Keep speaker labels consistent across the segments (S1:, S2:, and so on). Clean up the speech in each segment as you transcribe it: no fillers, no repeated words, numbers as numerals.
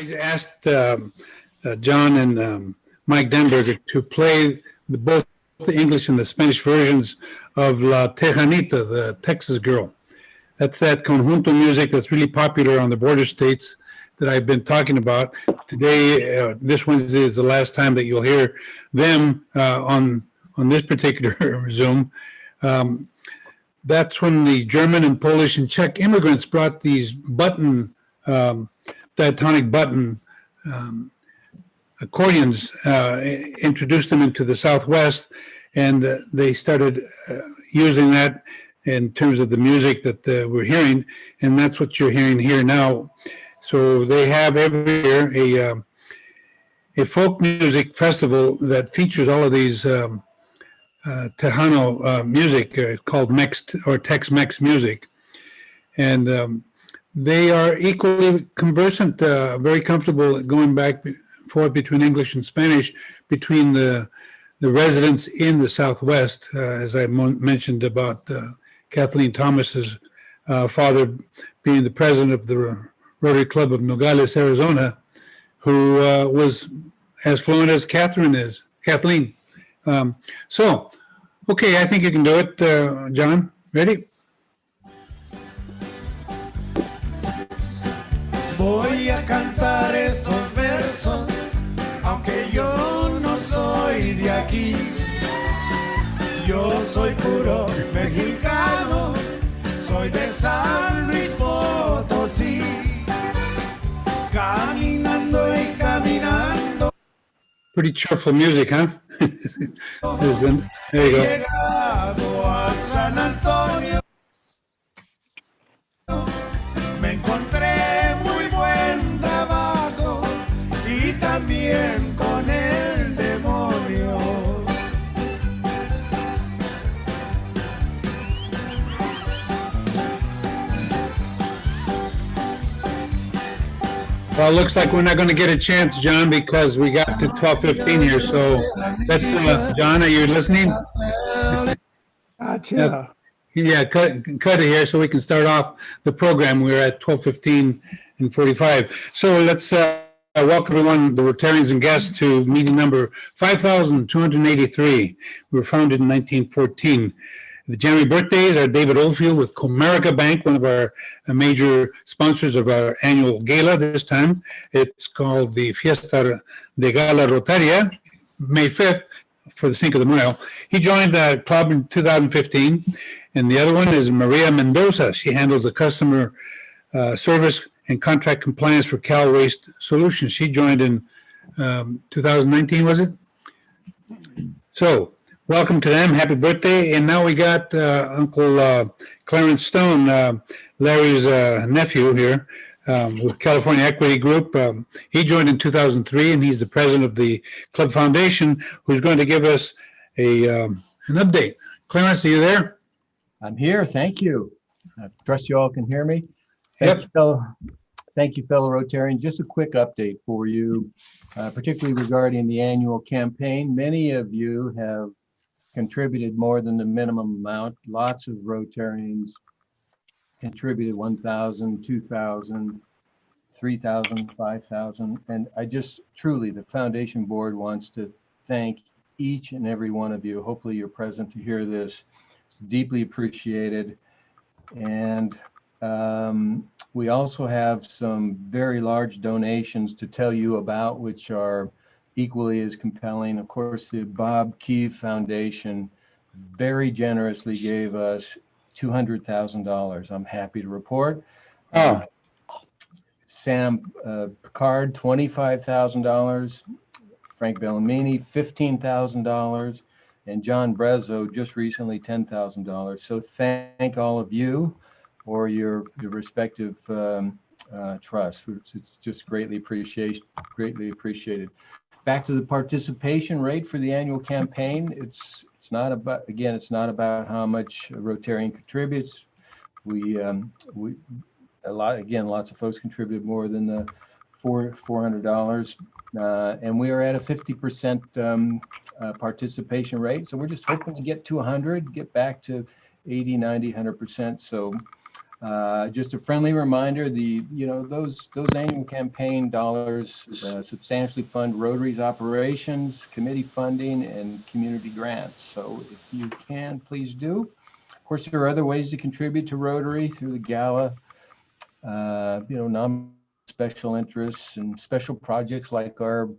S1: I asked John and Mike Denberger to play both the English and the Spanish versions of La Tejanita, the Texas Girl. That's that conjunto music that's really popular on the border states that I've been talking about. Today, this Wednesday is the last time that you'll hear them on this particular Zoom. That's when the German and Polish and Czech immigrants brought these button, diatonic button accordions, introduced them into the Southwest, and they started using that in terms of the music that we're hearing, and that's what you're hearing here now. So they have every year a folk music festival that features all of these Tejano music called Mex or Tex-Mex music, and they are equally conversant, very comfortable going back and forth between English and Spanish between the residents in the Southwest, as I mentioned about Kathleen Thomas's father being the president of the Rotary Club of Nogales, Arizona, who was as fluent as Kathleen. So, okay, I think you can do it, John. Ready?
S2: Voy a cantar estos versos, aunque yo no soy de aquí. Yo soy puro mexicano, soy de San Luis Potosí. Caminando y caminando.
S1: Pretty cheerful music, huh? There you go.
S2: Llegado a San Antonio, me encontré muy buen trabajo y también con el demonio.
S1: Well, it looks like we're not going to get a chance, John, because we got to 12:15 here. So let's, John, are you listening?
S2: Gotcha.
S1: Yeah, cut it here so we can start off the program. We're at 12:15 and 45. So let's welcome everyone, the Rotarians and guests, to meeting number 5,283. We were founded in 1914. The January birthdays are David Oldfield with Comerica Bank, one of our major sponsors of our annual gala this time. It's called the Fiesta de Gala Rotaria, May 5th, for the Cinco de Mayo. He joined the club in 2015. And the other one is Maria Mendoza. She handles the customer service and contract compliance for Cal Waste Solutions. She joined in 2019, was it? So welcome to them. Happy birthday. And now we got Uncle Clarence Stone, Larry's nephew here with California Equity Group. He joined in 2003, and he's the president of the Club Foundation, who's going to give us an update. Clarence, are you there?
S3: I'm here. Thank you. I trust you all can hear me.
S1: Yep.
S3: Thank you, fellow Rotarians. Just a quick update for you, particularly regarding the annual campaign. Many of you have contributed more than the minimum amount. Lots of Rotarians contributed 1,000, 2,000, 3,000, 5,000. And I just truly, the foundation board wants to thank each and every one of you. Hopefully you're present to hear this. It's deeply appreciated. And we also have some very large donations to tell you about, which are equally as compelling. Of course, the Bob Keefe Foundation very generously gave us $200,000. I'm happy to report. Sam Picard, $25,000. Frank Bellamini, $15,000. And John Brezzo just recently $10,000. So thank all of you for your respective trust. It's just greatly appreciated. Back to the participation rate for the annual campaign. It's not about, again, it's not about how much Rotarian contributes. Lots of folks contributed more than the $400. And we are at a 50% participation rate. So we're just hoping to get to 100, get back to 80, 90, 100%. So Just a friendly reminder, those annual campaign dollars substantially fund Rotary's operations, committee funding, and community grants. So if you can, please do. Of course, there are other ways to contribute to Rotary through the gala, non-special interests and special projects like our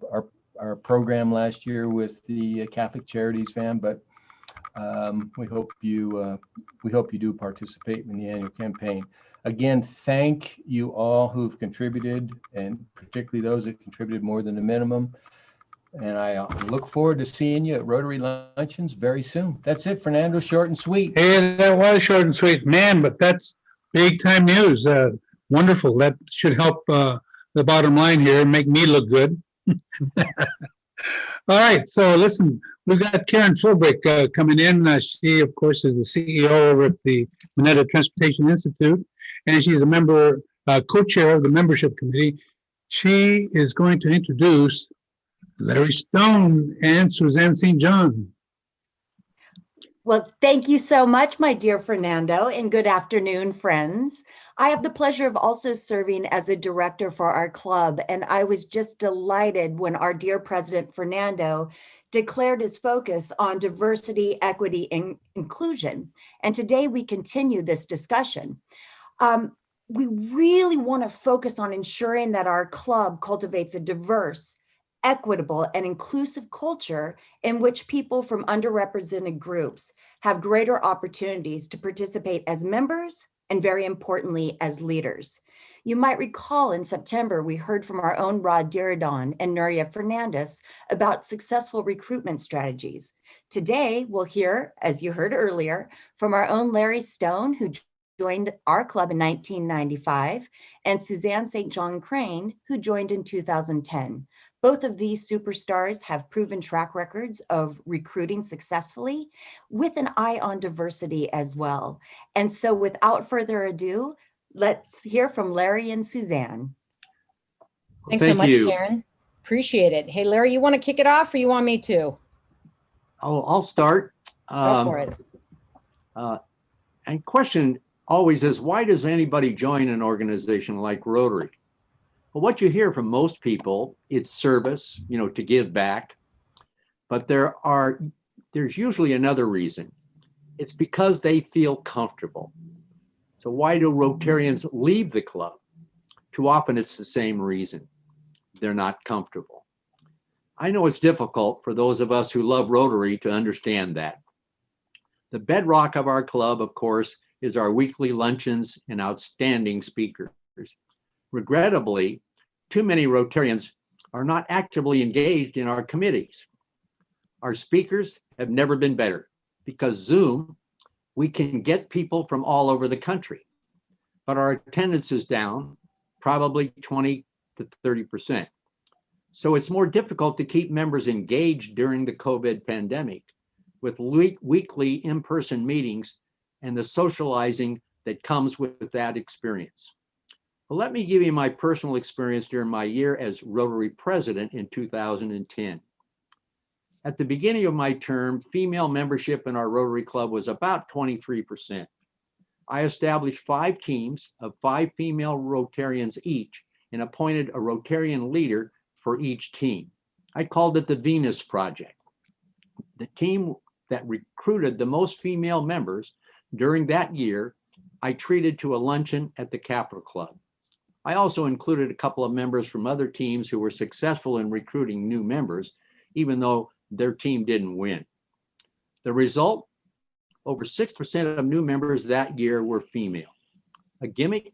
S3: program last year with the Catholic Charities Van. But we hope you do participate in the annual campaign. Again, thank you all who've contributed, and particularly those that contributed more than the minimum. And I look forward to seeing you at Rotary Luncheons very soon. That's it, Fernando. Short and sweet.
S1: Hey, that was short and sweet, man, but that's big time news. Wonderful. That should help the bottom line here and make me look good. All right, so listen, we've got Karen Philbrick coming in. She, of course, is the CEO over at the Minetta Transportation Institute, and she's a member, co-chair of the membership committee. She is going to introduce Larry Stone and Suzanne St. John.
S4: Well, thank you so much, my dear Fernando, and good afternoon, friends. I have the pleasure of also serving as a director for our club, and I was just delighted when our dear President Fernando declared his focus on diversity, equity, and inclusion. And today we continue this discussion. We really want to focus on ensuring that our club cultivates a diverse, equitable, and inclusive culture in which people from underrepresented groups have greater opportunities to participate as members and, very importantly, as leaders. You might recall in September, we heard from our own Rod Diridon and Nuria Fernandez about successful recruitment strategies. Today, we'll hear, as you heard earlier, from our own Larry Stone, who joined our club in 1995, and Suzanne St. John Crane, who joined in 2010. Both of these superstars have proven track records of recruiting successfully with an eye on diversity as well. And so without further ado, let's hear from Larry and Suzanne.
S5: Thanks so much, Karen. Appreciate it. Hey, Larry, you want to kick it off or you want me to?
S6: I'll start.
S5: Go for it.
S6: And question always is, why does anybody join an organization like Rotary? Well, what you hear from most people, it's service, to give back. But there's usually another reason. It's because they feel comfortable. So why do Rotarians leave the club? Too often it's the same reason. They're not comfortable. I know it's difficult for those of us who love Rotary to understand that. The bedrock of our club, of course, is our weekly luncheons and outstanding speakers. Regrettably, too many Rotarians are not actively engaged in our committees. Our speakers have never been better because Zoom, we can get people from all over the country, but our attendance is down probably 20 to 30%. So it's more difficult to keep members engaged during the COVID pandemic with weekly in-person meetings and the socializing that comes with that experience. Well, let me give you my personal experience during my year as Rotary president in 2010. At the beginning of my term, female membership in our Rotary Club was about 23%. I established 5 teams of 5 female Rotarians each and appointed a Rotarian leader for each team. I called it the Venus Project. The team that recruited the most female members during that year, I treated to a luncheon at the Capitol Club. I also included a couple of members from other teams who were successful in recruiting new members, even though their team didn't win. The result, over 6% of new members that year were female. A gimmick?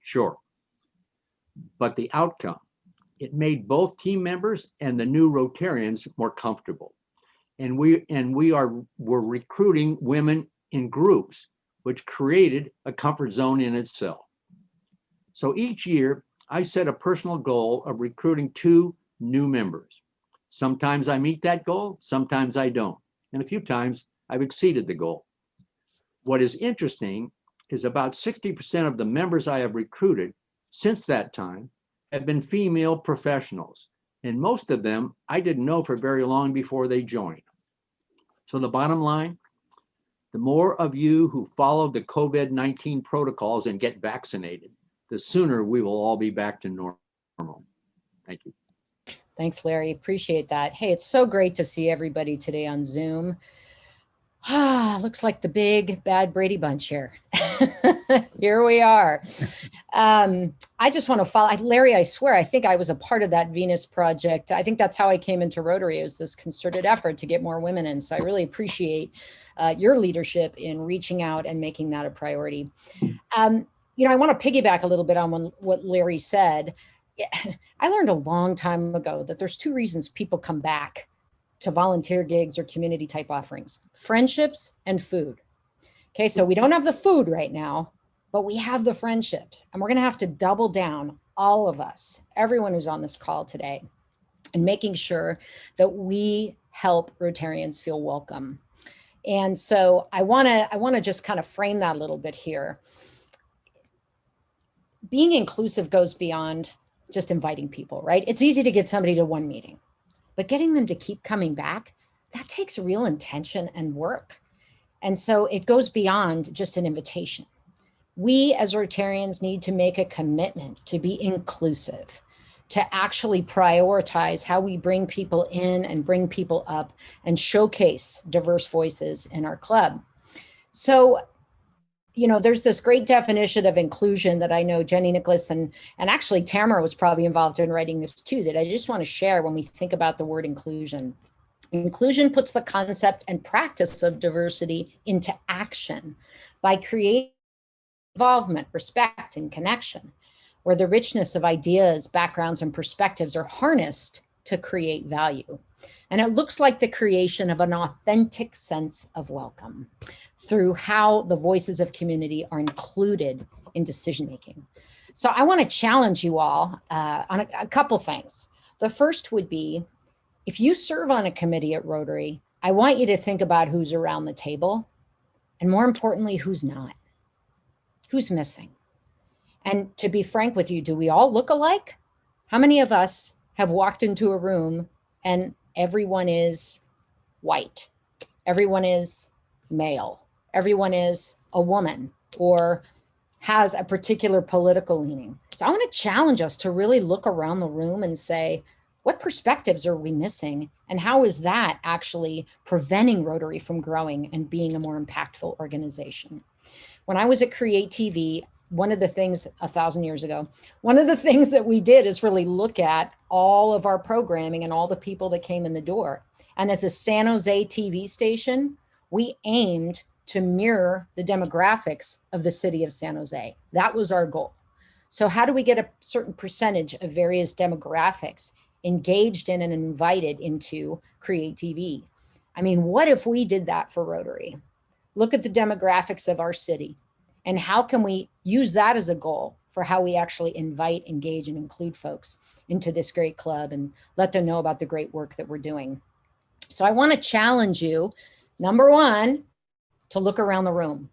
S6: Sure. But the outcome, it made both team members and the new Rotarians more comfortable. And we're recruiting women in groups, which created a comfort zone in itself. So each year, I set a personal goal of recruiting 2 new members. Sometimes I meet that goal, sometimes I don't. And a few times I've exceeded the goal. What is interesting is about 60% of the members I have recruited since that time have been female professionals. And most of them I didn't know for very long before they joined. So the bottom line, The more of you who follow the COVID-19 protocols and get vaccinated, the sooner we will all be back to normal. Thank you.
S5: Thanks, Larry. Appreciate that. Hey, it's so great to see everybody today on Zoom. Looks like the big bad Brady Bunch here. Here we are. I just want to follow Larry. I swear, I think I was a part of that Venus project. I think that's how I came into Rotary. It was this concerted effort to get more women in. So I really appreciate your leadership in reaching out and making that a priority. You know, I want to piggyback a little bit on what Larry said. I learned a long time ago that there's two reasons people come back to volunteer gigs or community type offerings: friendships and food. Okay, so we don't have the food right now, but we have the friendships, and we're going to have to double down, all of us, everyone who's on this call today, and making sure that we help Rotarians feel welcome. And so I want to just kind of frame that a little bit here. Being inclusive goes beyond just inviting people, right? It's easy to get somebody to one meeting, but getting them to keep coming back, that takes real intention and work. And so it goes beyond just an invitation. We as Rotarians need to make a commitment to be inclusive, to actually prioritize how we bring people in and bring people up and showcase diverse voices in our club. So, you know, there's this great definition of inclusion that I know Jenny Nicholas and actually Tamara was probably involved in writing this too, that I just want to share when we think about the word inclusion. Inclusion puts the concept and practice of diversity into action by creating involvement, respect, and connection, where the richness of ideas, backgrounds, and perspectives are harnessed to create value. And it looks like the creation of an authentic sense of welcome through how the voices of community are included in decision-making. So I want to challenge you all on a couple things. The first would be, if you serve on a committee at Rotary, I want you to think about who's around the table, and more importantly, who's not, who's missing. And to be frank with you, do we all look alike? How many of us have walked into a room and everyone is white, everyone is male, everyone is a woman, or has a particular political leaning? So I want to challenge us to really look around the room and say, what perspectives are we missing? And how is that actually preventing Rotary from growing and being a more impactful organization? When I was at Create TV, one of the things 1,000 years ago, one of the things that we did is really look at all of our programming and all the people that came in the door. And as a San Jose TV station, we aimed to mirror the demographics of the city of San Jose. That was our goal. So how do we get a certain percentage of various demographics engaged in and invited into Create TV? I mean, what if we did that for Rotary? Look at the demographics of our city, and how can we use that as a goal for how we actually invite, engage, and include folks into this great club and let them know about the great work that we're doing. So I want to challenge you, number one, to look around the room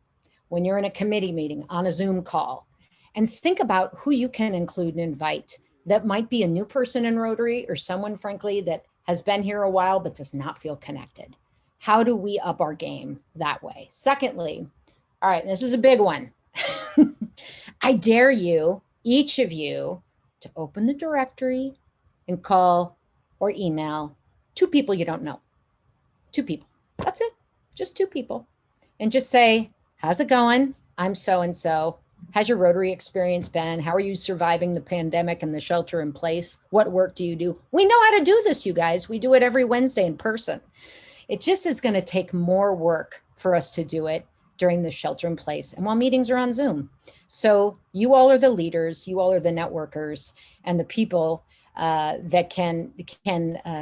S5: when you're in a committee meeting, on a Zoom call, and think about who you can include and invite that might be a new person in Rotary, or someone, frankly, that has been here a while but does not feel connected. How do we up our game that way? Secondly, all right, this is a big one. I dare you, each of you, to open the directory and call or email 2 people you don't know. 2 people. That's it. Just 2 people. And just say, how's it going? I'm so-and-so. How's your Rotary experience been? How are you surviving the pandemic and the shelter in place? What work do you do? We know how to do this, you guys. We do it every Wednesday in person. It just is going to take more work for us to do it during the shelter in place and while meetings are on Zoom. So you all are the leaders, you all are the networkers and the people that can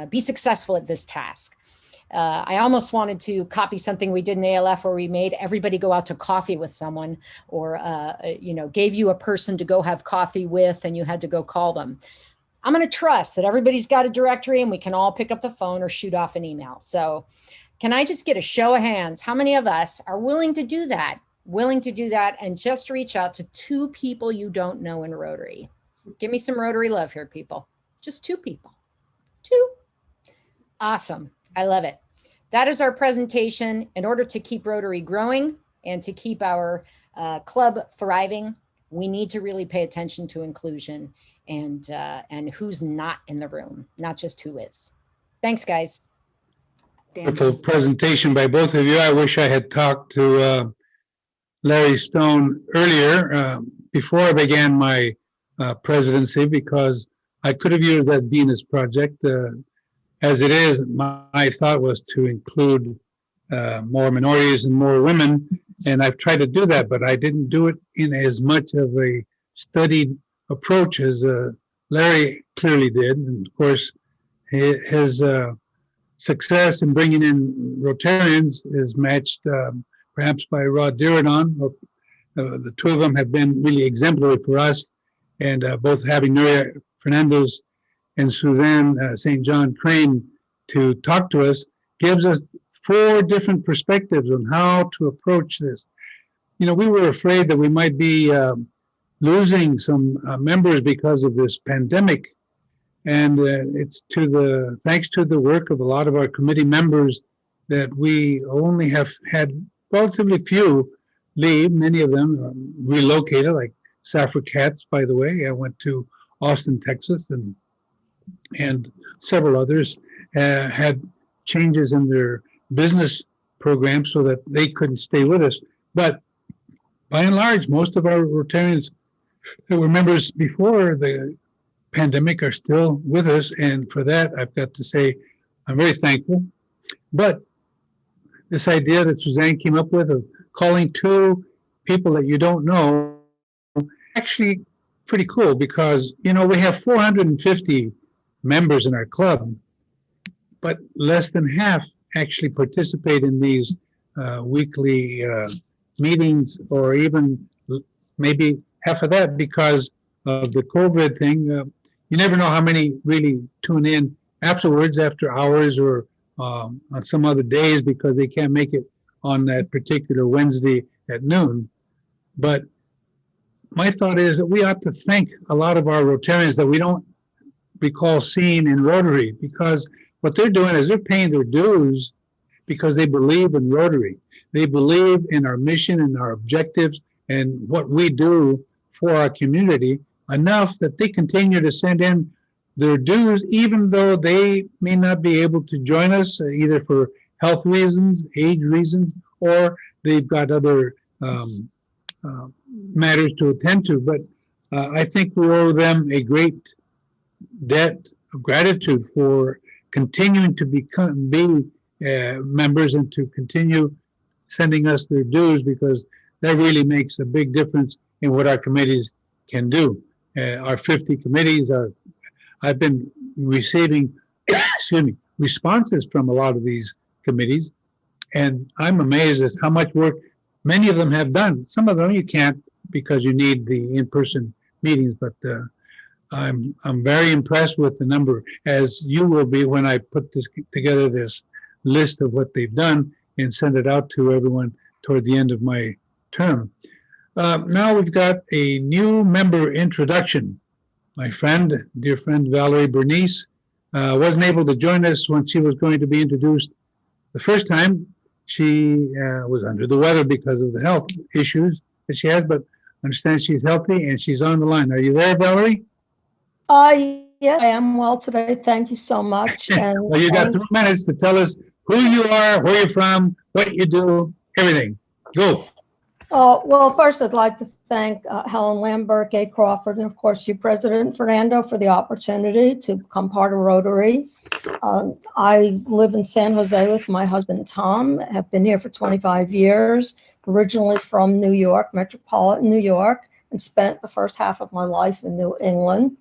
S5: be successful at this task. I almost wanted to copy something we did in the ALF where we made everybody go out to coffee with someone, or gave you a person to go have coffee with and you had to go call them. I'm going to trust that everybody's got a directory and we can all pick up the phone or shoot off an email. So can I just get a show of hands? How many of us are willing to do that? Willing to do that and just reach out to 2 people you don't know in Rotary? Give me some Rotary love here, people. Just 2 people. 2. Awesome. I love it. that is our presentation. In order to keep Rotary growing and to keep our club thriving, we need to really pay attention to inclusion and who's not in the room, not just who is. Thanks, guys.
S1: Wonderful presentation by both of you. I wish I had talked to Larry Stone earlier, before I began my presidency, because I could have used that Venus project. As it is, my thought was to include more minorities and more women, and I've tried to do that, but I didn't do it in as much of a studied approach as Larry clearly did. And of course, his success in bringing in Rotarians is matched perhaps by Rod Diridon. The two of them have been really exemplary for us, and both having Nuria Fernandez and Suzanne St. John Crane to talk to us gives us 4 different perspectives on how to approach this. You know, we were afraid that we might be losing some members because of this pandemic. And it's thanks to the work of a lot of our committee members that we only have had relatively few leave. Many of them relocated, like Safra Katz, by the way. I went to Austin, Texas, and several others had changes in their business program so that they couldn't stay with us. But by and large, most of our Rotarians that were members before the pandemic are still with us, and for that I've got to say I'm very thankful. But this idea that Suzanne came up with of calling 2 people that you don't know, actually pretty cool, because you know we have 450 members in our club, but less than half actually participate in these weekly meetings, or even maybe half of that because of the COVID thing. You never know how many really tune in afterwards, after hours, or on some other days because they can't make it on that particular Wednesday at noon. But my thought is that we ought to thank a lot of our Rotarians that we don't recall seeing in Rotary, because what they're doing is they're paying their dues because they believe in Rotary. They believe in our mission and our objectives and what we do for our community, enough that they continue to send in their dues, even though they may not be able to join us, either for health reasons, age reasons, or they've got other matters to attend to. But I think we owe them a great debt of gratitude for continuing to be members and to continue sending us their dues, because that really makes a big difference in what our committees can do. Our 50 committees I've been receiving responses from a lot of these committees, and I'm amazed at how much work many of them have done. Some of them you can't because you need the in-person meetings, but I'm very impressed with the number, as you will be when I put together this list of what they've done and send it out to everyone toward the end of my term. Now we've got a new member introduction. My dear friend Valerie Bernice wasn't able to join us when she was going to be introduced the first time. She was under the weather because of the health issues that she has, but I understand she's healthy and she's on the line. Are you there, Valerie?
S7: Yes, I am well today. Thank you so much. And
S1: well, you got 3 minutes to tell us who you are, where you're from, what you do, everything. Go.
S7: Well, first, I'd like to thank Helen Lambert, Gay Crawford, and of course you, President Fernando, for the opportunity to become part of Rotary. I live in San Jose with my husband, Tom. Have been here for 25 years, originally from New York, metropolitan New York, and spent the first half of my life in New England.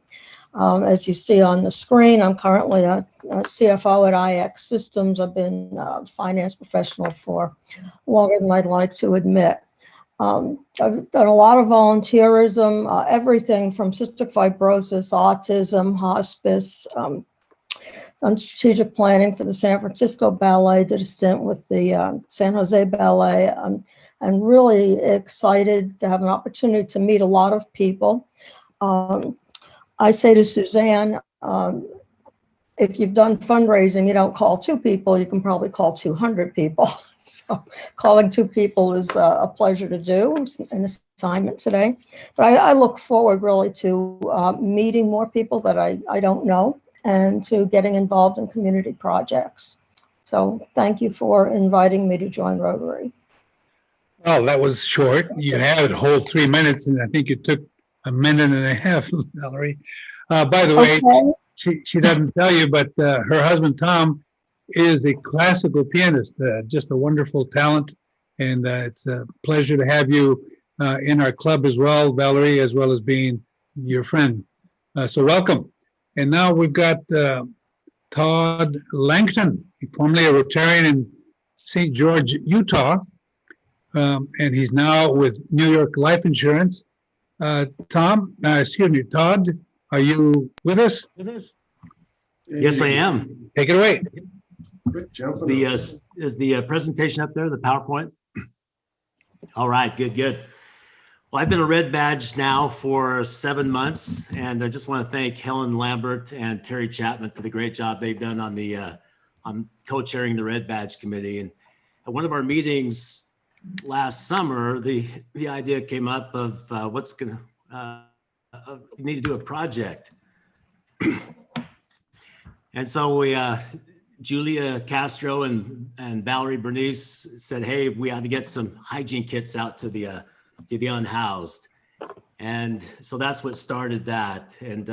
S7: As you see on the screen, I'm currently a CFO at IX Systems. I've been a finance professional for longer than I'd like to admit. I've done a lot of volunteerism, everything from cystic fibrosis, autism, hospice, done strategic planning for the San Francisco Ballet, did a stint with the San Jose Ballet. I'm really excited to have an opportunity to meet a lot of people. I say to Suzanne, if you've done fundraising, you don't call 2 people, you can probably call 200 people. So calling 2 people is a pleasure to do, an assignment today. But I look forward really to meeting more people that I don't know and to getting involved in community projects. So thank you for inviting me to join Rotary.
S1: Well, that was short. You had a whole 3 minutes, and I think it took a minute and a half, Valerie. By the way,
S7: Okay.
S1: she doesn't tell you, but her husband, Tom, is a classical pianist, just a wonderful talent. And it's a pleasure to have you in our club as well, Valerie, as well as being your friend. So welcome. And now we've got Todd Langton, formerly a Rotarian in St. George, Utah. And he's now with New York Life Insurance. Todd, are you with us?
S8: Yes, I am.
S1: Take it away.
S8: Is the presentation up there, the PowerPoint? All right, good. Well, I've been a Red Badge now for 7 months, and I just want to thank Helen Lambert and Terry Chapman for the great job they've done on the on co-chairing the Red Badge Committee. And at one of our meetings last summer, the idea came up of we need to do a project. And so we, Julia Castro and Valerie Bernice said, hey, we ought to get some hygiene kits out to the unhoused. And so that's what started that. And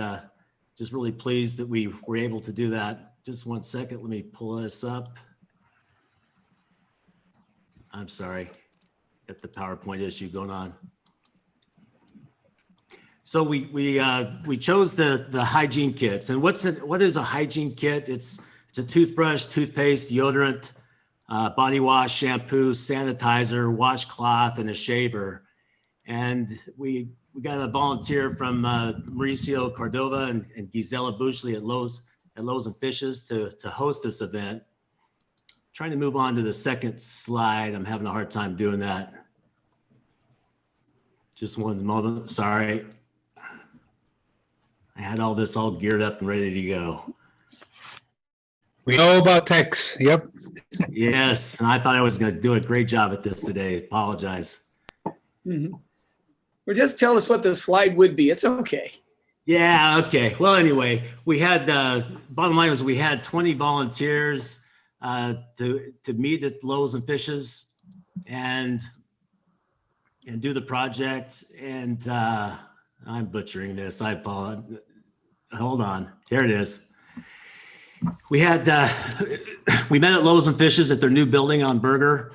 S8: just really pleased that we were able to do that. Just 1 second, let me pull this up. I'm sorry, got the PowerPoint issue going on. So we chose the hygiene kits. And what is a hygiene kit? It's a toothbrush, toothpaste, deodorant, body wash, shampoo, sanitizer, washcloth, and a shaver. And we got a volunteer from Mauricio Cordova and Gisela Bushley at Lowe's and Fishes to host this event. Trying to move on to the second slide. I'm having a hard time doing that. Just one moment, sorry. I had all this all geared up and ready to go.
S1: We know about techs. Yep.
S8: Yes, and I thought I was going to do a great job at this today. Apologize.
S9: Mm-hmm. Well, just tell us what the slide would be. It's okay.
S8: Yeah, okay. Well, anyway, we had, bottom line was we had 20 volunteers to meet at Lowe's and Fishes and do the project. And I'm butchering this. I apologize. Hold on. Here it is. We had, we met at Lowe's and Fishes at their new building on Berger.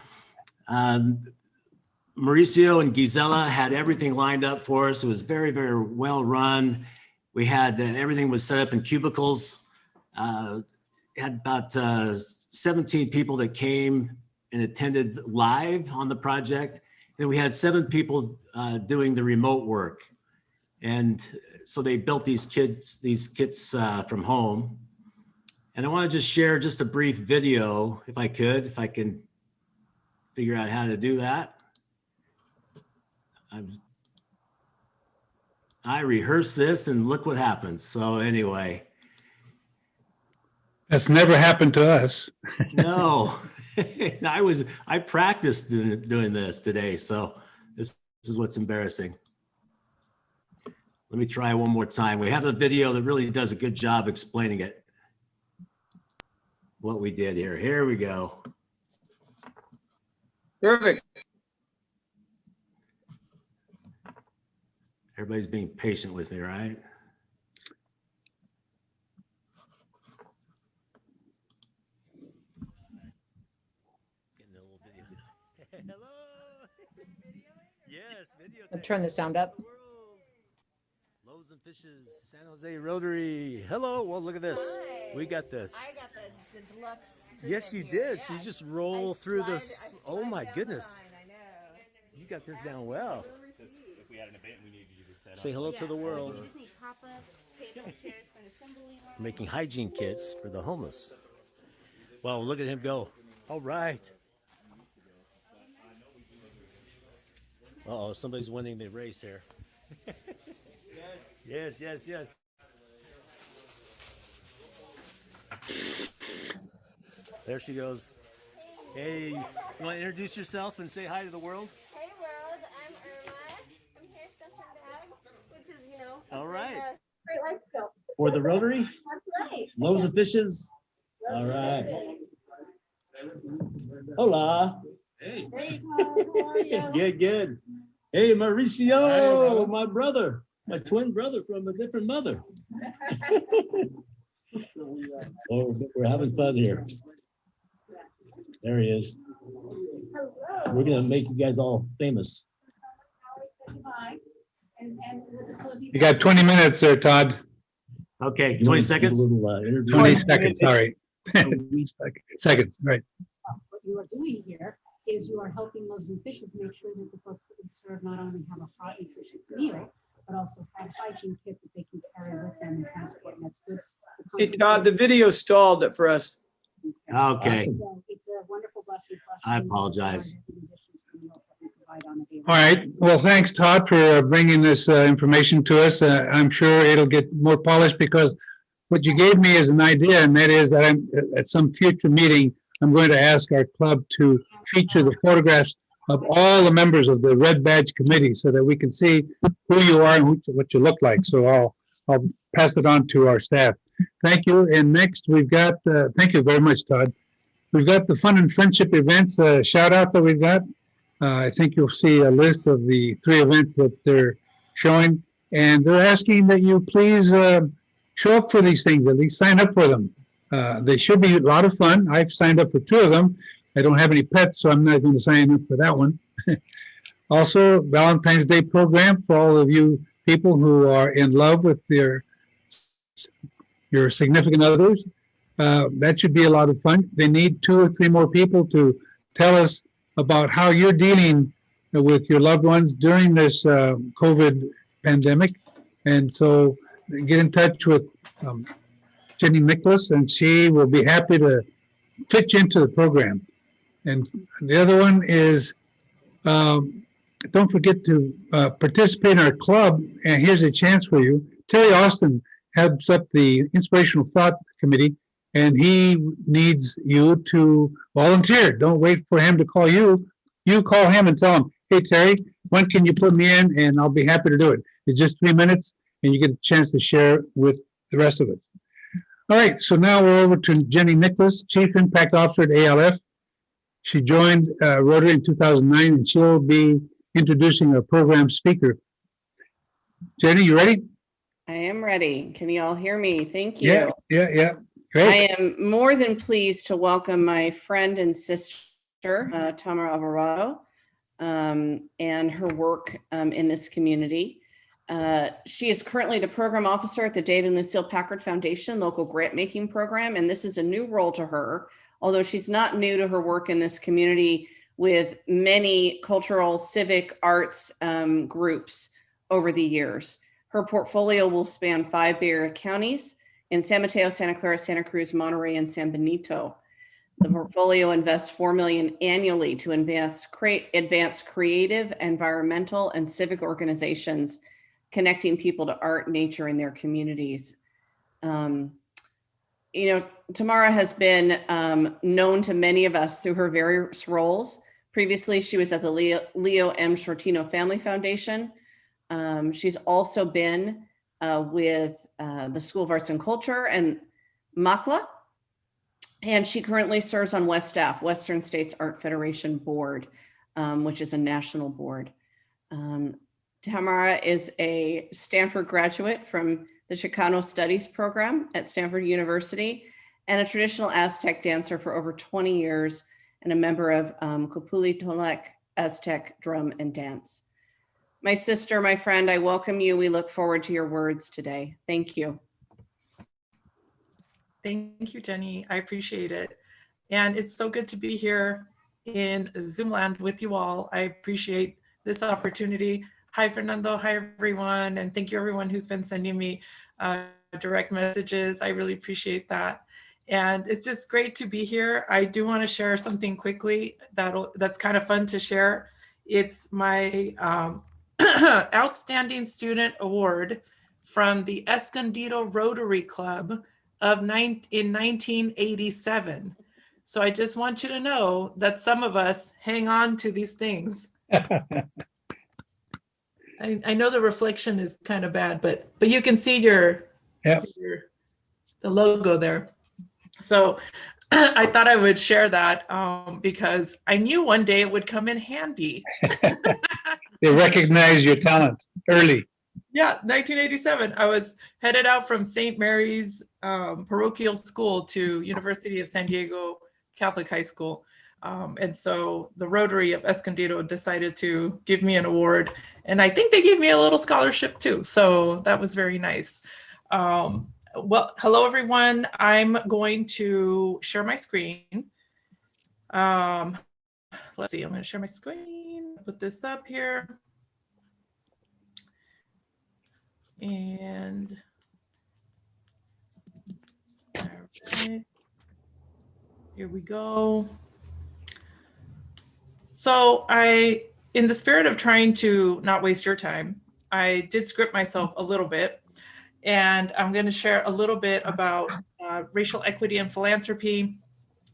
S8: Mauricio and Gisela had everything lined up for us. It was very, very well run. We had, everything was set up in cubicles. Had about 17 people that came and attended live on the project. And we had 7 people doing the remote work. And so they built these kits from home. And I want to just share just a brief video, if I can figure out how to do that. I rehearsed this and look what happens. So anyway.
S1: That's never happened to us.
S8: No, I practiced doing this today. So this is what's embarrassing. Let me try one more time. We have a video that really does a good job explaining it. What we did here. Here we go.
S9: Perfect.
S8: Everybody's being patient with me, right? Getting a little video. Hello. Yes, video.
S5: I'll turn the sound up.
S8: Loaves and Fishes, San Jose Rotary. Hello. Well, look at this.
S10: Hi.
S8: We got this.
S10: I got the deluxe.
S8: Yes, you
S10: treatment
S8: did.
S10: here.
S8: So you
S10: Yeah,
S8: just roll through this.
S10: I
S8: Oh my
S10: down
S8: goodness.
S10: the line, I know.
S8: You got this down well.
S11: If we had an event, we needed you to set up.
S8: Say hello to the world.
S10: You just need pop-ups, table chairs for an assembly line.
S8: Making hygiene kits for the homeless. Well, look at him go. All right. Uh-oh, somebody's winning the race here. Yes.
S11: There she goes. Hey, you want to introduce yourself and say hi to the world?
S10: Hey world, I'm Irma. I'm here stuffing bags, which is,
S11: All right.
S10: great life skill.
S11: For the Rotary?
S10: That's right.
S11: Loaves of fishes? All right. Hola.
S10: Hey, Todd, how are you?
S11: Good, good. Hey, Mauricio, my brother, my twin brother from a different mother. Oh, we're having fun here. There he is. We're gonna make you guys all famous.
S1: You got 20 minutes there, Todd.
S11: Okay,
S1: You
S11: 20
S1: want
S11: seconds.
S1: a little, 20 seconds, sorry. Seconds, right.
S12: What you are doing here is you are helping Loaves and Fishes make sure that the folks that we serve not only have a hot, nutritious meal, but also have a hygiene kit that they can carry with them and transport, and that's good.
S9: Hey, Todd, the video stalled for us.
S11: Okay,
S12: So it's a wonderful blessing for us.
S11: I apologize.
S1: All right. Well, thanks, Todd, for bringing this information to us. I'm sure it'll get more polished because what you gave me is an idea, and that is that at some future meeting, I'm going to ask our club to feature the photographs of all the members of the Red Badge Committee so that we can see who you are and what you look like. So I'll pass it on to our staff. Thank you. And next we've got, thank you very much, Todd. We've got the Fun and Friendship events shout out that we've got. I think you'll see a list of the 3 events that they're showing. And they're asking that you please show up for these things, at least sign up for them. They should be a lot of fun. I've signed up for 2 of them. I don't have any pets, so I'm not going to sign up for that one. Also, Valentine's Day program for all of you people who are in love with your significant others. That should be a lot of fun. They need 2 or 3 more people to tell us about how you're dealing with your loved ones during this COVID pandemic. And so get in touch with Jenny Nicholas, and she will be happy to fit you into the program. And the other one is, don't forget to participate in our club. And here's a chance for you. Terry Austin heads up the Inspirational Thought Committee, and he needs you to volunteer. Don't wait for him to call you. You call him and tell him, hey, Terry, when can you put me in? And I'll be happy to do it. It's just 3 minutes, and you get a chance to share with the rest of us. All right, so now we're over to Jenny Nicholas, Chief Impact Officer at ALF. She joined Rotary in 2009, and she'll be introducing our program speaker. Jenny, you ready?
S13: I am ready. Can you all hear me? Thank you.
S1: Yeah. Great.
S13: I am more than pleased to welcome my friend and sister, Tamara Alvarado, and her work in this community. She is currently the program officer at the David and Lucille Packard Foundation local grant making program, and this is a new role to her, although she's not new to her work in this community with many cultural, civic, arts groups over the years. Her portfolio will span 5 Bay Area counties in San Mateo, Santa Clara, Santa Cruz, Monterey, and San Benito. The portfolio invests $4 million annually to advance creative, environmental, and civic organizations connecting people to art, nature, and their communities. Tamara has been known to many of us through her various roles. Previously, she was at the Leo M. Shortino Family Foundation. She's also been with the School of Arts and Culture and MACLA, and she currently serves on WESTAF, Western States Art Federation Board, which is a national board. Tamara is a Stanford graduate from the Chicano Studies program at Stanford University and a traditional Aztec dancer for over 20 years and a member of Copuli Tolec Aztec Drum and Dance. My sister, my friend, I welcome you. We look forward to your words today. Thank you.
S14: Thank you, Jenny. I appreciate it. And it's so good to be here in Zoomland with you all. I appreciate this opportunity. Hi, Fernando. Hi, everyone. And thank you, everyone who's been sending me direct messages. I really appreciate that. And it's just great to be here. I do want to share something quickly that's kind of fun to share. It's my Outstanding Student Award from the Escondido Rotary Club in 1987. So I just want you to know that some of us hang on to these things. I know the reflection is kind of bad, but you can see the logo there. So I thought I would share that because I knew one day it would come in handy.
S1: They recognize your talent early.
S14: Yeah, 1987. I was headed out from St. Mary's parochial school to University of San Diego Catholic High School. And so the Rotary of Escondido decided to give me an award. And I think they gave me a little scholarship too. So that was very nice. Well, hello, everyone. I'm going to share my screen. Let's see, I'm going to share my screen, put this up here. And all right, here we go. So in the spirit of trying to not waste your time, I did script myself a little bit, and I'm going to share a little bit about racial equity and philanthropy.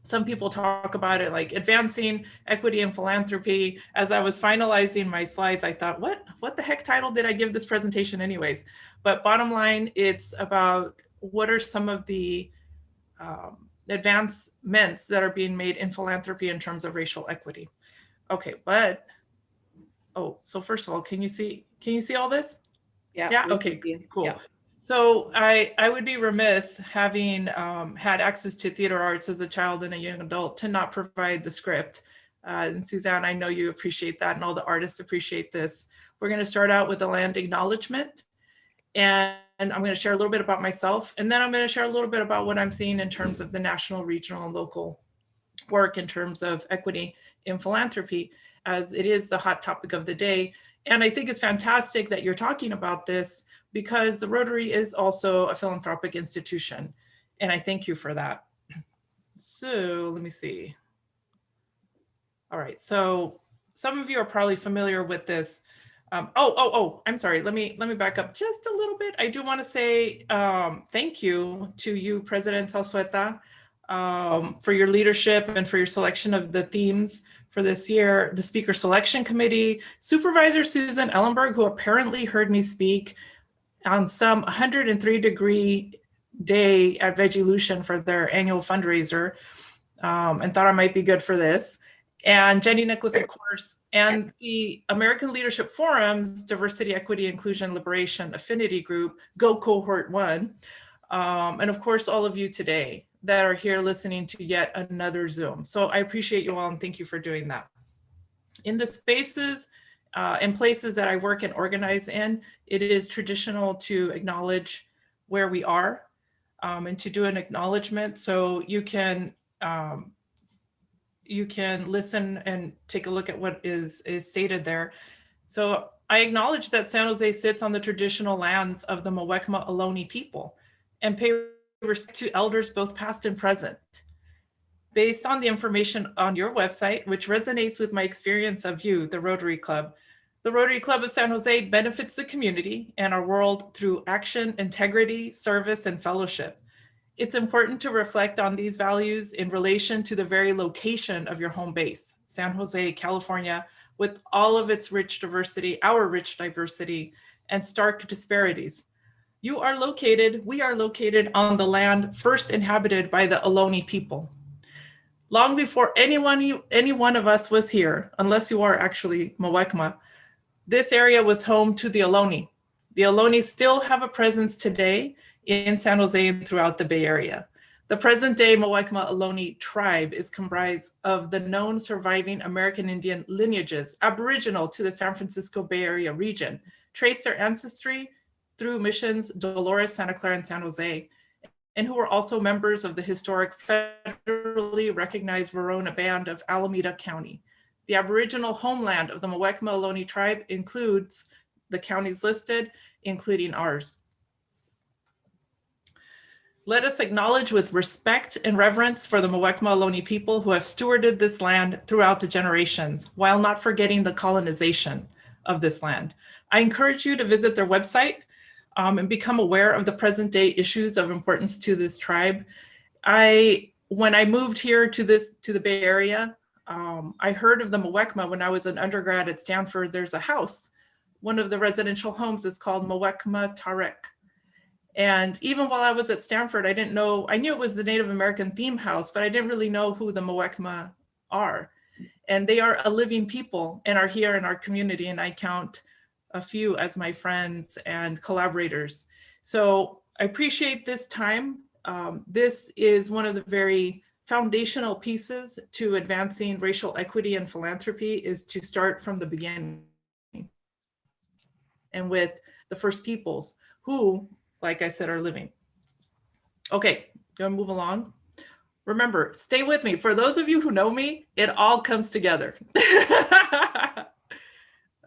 S14: Some people talk about it like advancing equity and philanthropy. As I was finalizing my slides, I thought, what the heck title did I give this presentation anyways? But bottom line, it's about what are some of the advancements that are being made in philanthropy in terms of racial equity. Okay, so first of all, can you see all this? Yeah, okay, cool. Yeah. So I would be remiss, having had access to theater arts as a child and a young adult, to not provide the script. And Suzanne, I know you appreciate that, and all the artists appreciate this. We're going to start out with a land acknowledgement, and I'm going to share a little bit about myself, and then I'm going to share a little bit about what I'm seeing in terms of the national, regional, and local work in terms of equity in philanthropy, as it is the hot topic of the day. And I think it's fantastic that you're talking about this, because the Rotary is also a philanthropic institution. And I thank you for that. So let me see. All right, so some of you are probably familiar with this. I'm sorry, let me back up just a little bit. I do want to say thank you to you, President Salsueta, for your leadership and for your selection of the themes for this year, the Speaker Selection Committee, Supervisor Susan Ellenberg, who apparently heard me speak on some 103-degree day at Vegilution for their annual fundraiser, and thought I might be good for this. And Jenny Nicholas, of course, and the American Leadership Forum's Diversity, Equity, Inclusion, Liberation Affinity Group, Go Cohort 1. And of course, all of you today that are here listening to yet another Zoom. So I appreciate you all, and thank you for doing that. In the spaces and places that I work and organize in, it is traditional to acknowledge where we are and to do an acknowledgement, so you can listen and take a look at what is stated there. So I acknowledge that San Jose sits on the traditional lands of the Muwekma Ohlone people, and pay respect to elders both past and present. Based on the information on your website, which resonates with my experience of you, the Rotary Club of San Jose benefits the community and our world through action, integrity, service, and fellowship. It's important to reflect on these values in relation to the very location of your home base, San Jose, California, with all of its rich diversity, our rich diversity, and stark disparities. We are located on the land first inhabited by the Ohlone people. Long before any one of us was here, unless you are actually Muwekma, this area was home to the Ohlone. The Ohlone still have a presence today in San Jose and throughout the Bay Area. The present-day Muwekma Ohlone tribe is comprised of the known surviving American Indian lineages aboriginal to the San Francisco Bay Area region, trace their ancestry through missions Dolores, Santa Clara, and San Jose, and who were also members of the historic federally recognized Verona Band of Alameda County. The Aboriginal homeland of the Muwekma Ohlone tribe includes the counties listed, including ours. Let us acknowledge with respect and reverence for the Muwekma Ohlone people who have stewarded this land throughout the generations, while not forgetting the colonization of this land. I encourage you to visit their website and become aware of the present day issues of importance to this tribe. I when I moved here to the Bay Area, I heard of the Muwekma when I was an undergrad at Stanford. There's a house. One of the residential homes is called Muwekma Tarek. And even while I was at Stanford, I didn't know, I knew it was the Native American theme house, but I didn't really know who the Muwekma are. And they are a living people and are here in our community. And I count a few as my friends and collaborators. So I appreciate this time. This is one of the very foundational pieces to advancing racial equity and philanthropy, is to start from the beginning and with the First Peoples who, like I said, are living. Okay, gonna move along. Remember, stay with me. For those of you who know me, it all comes together.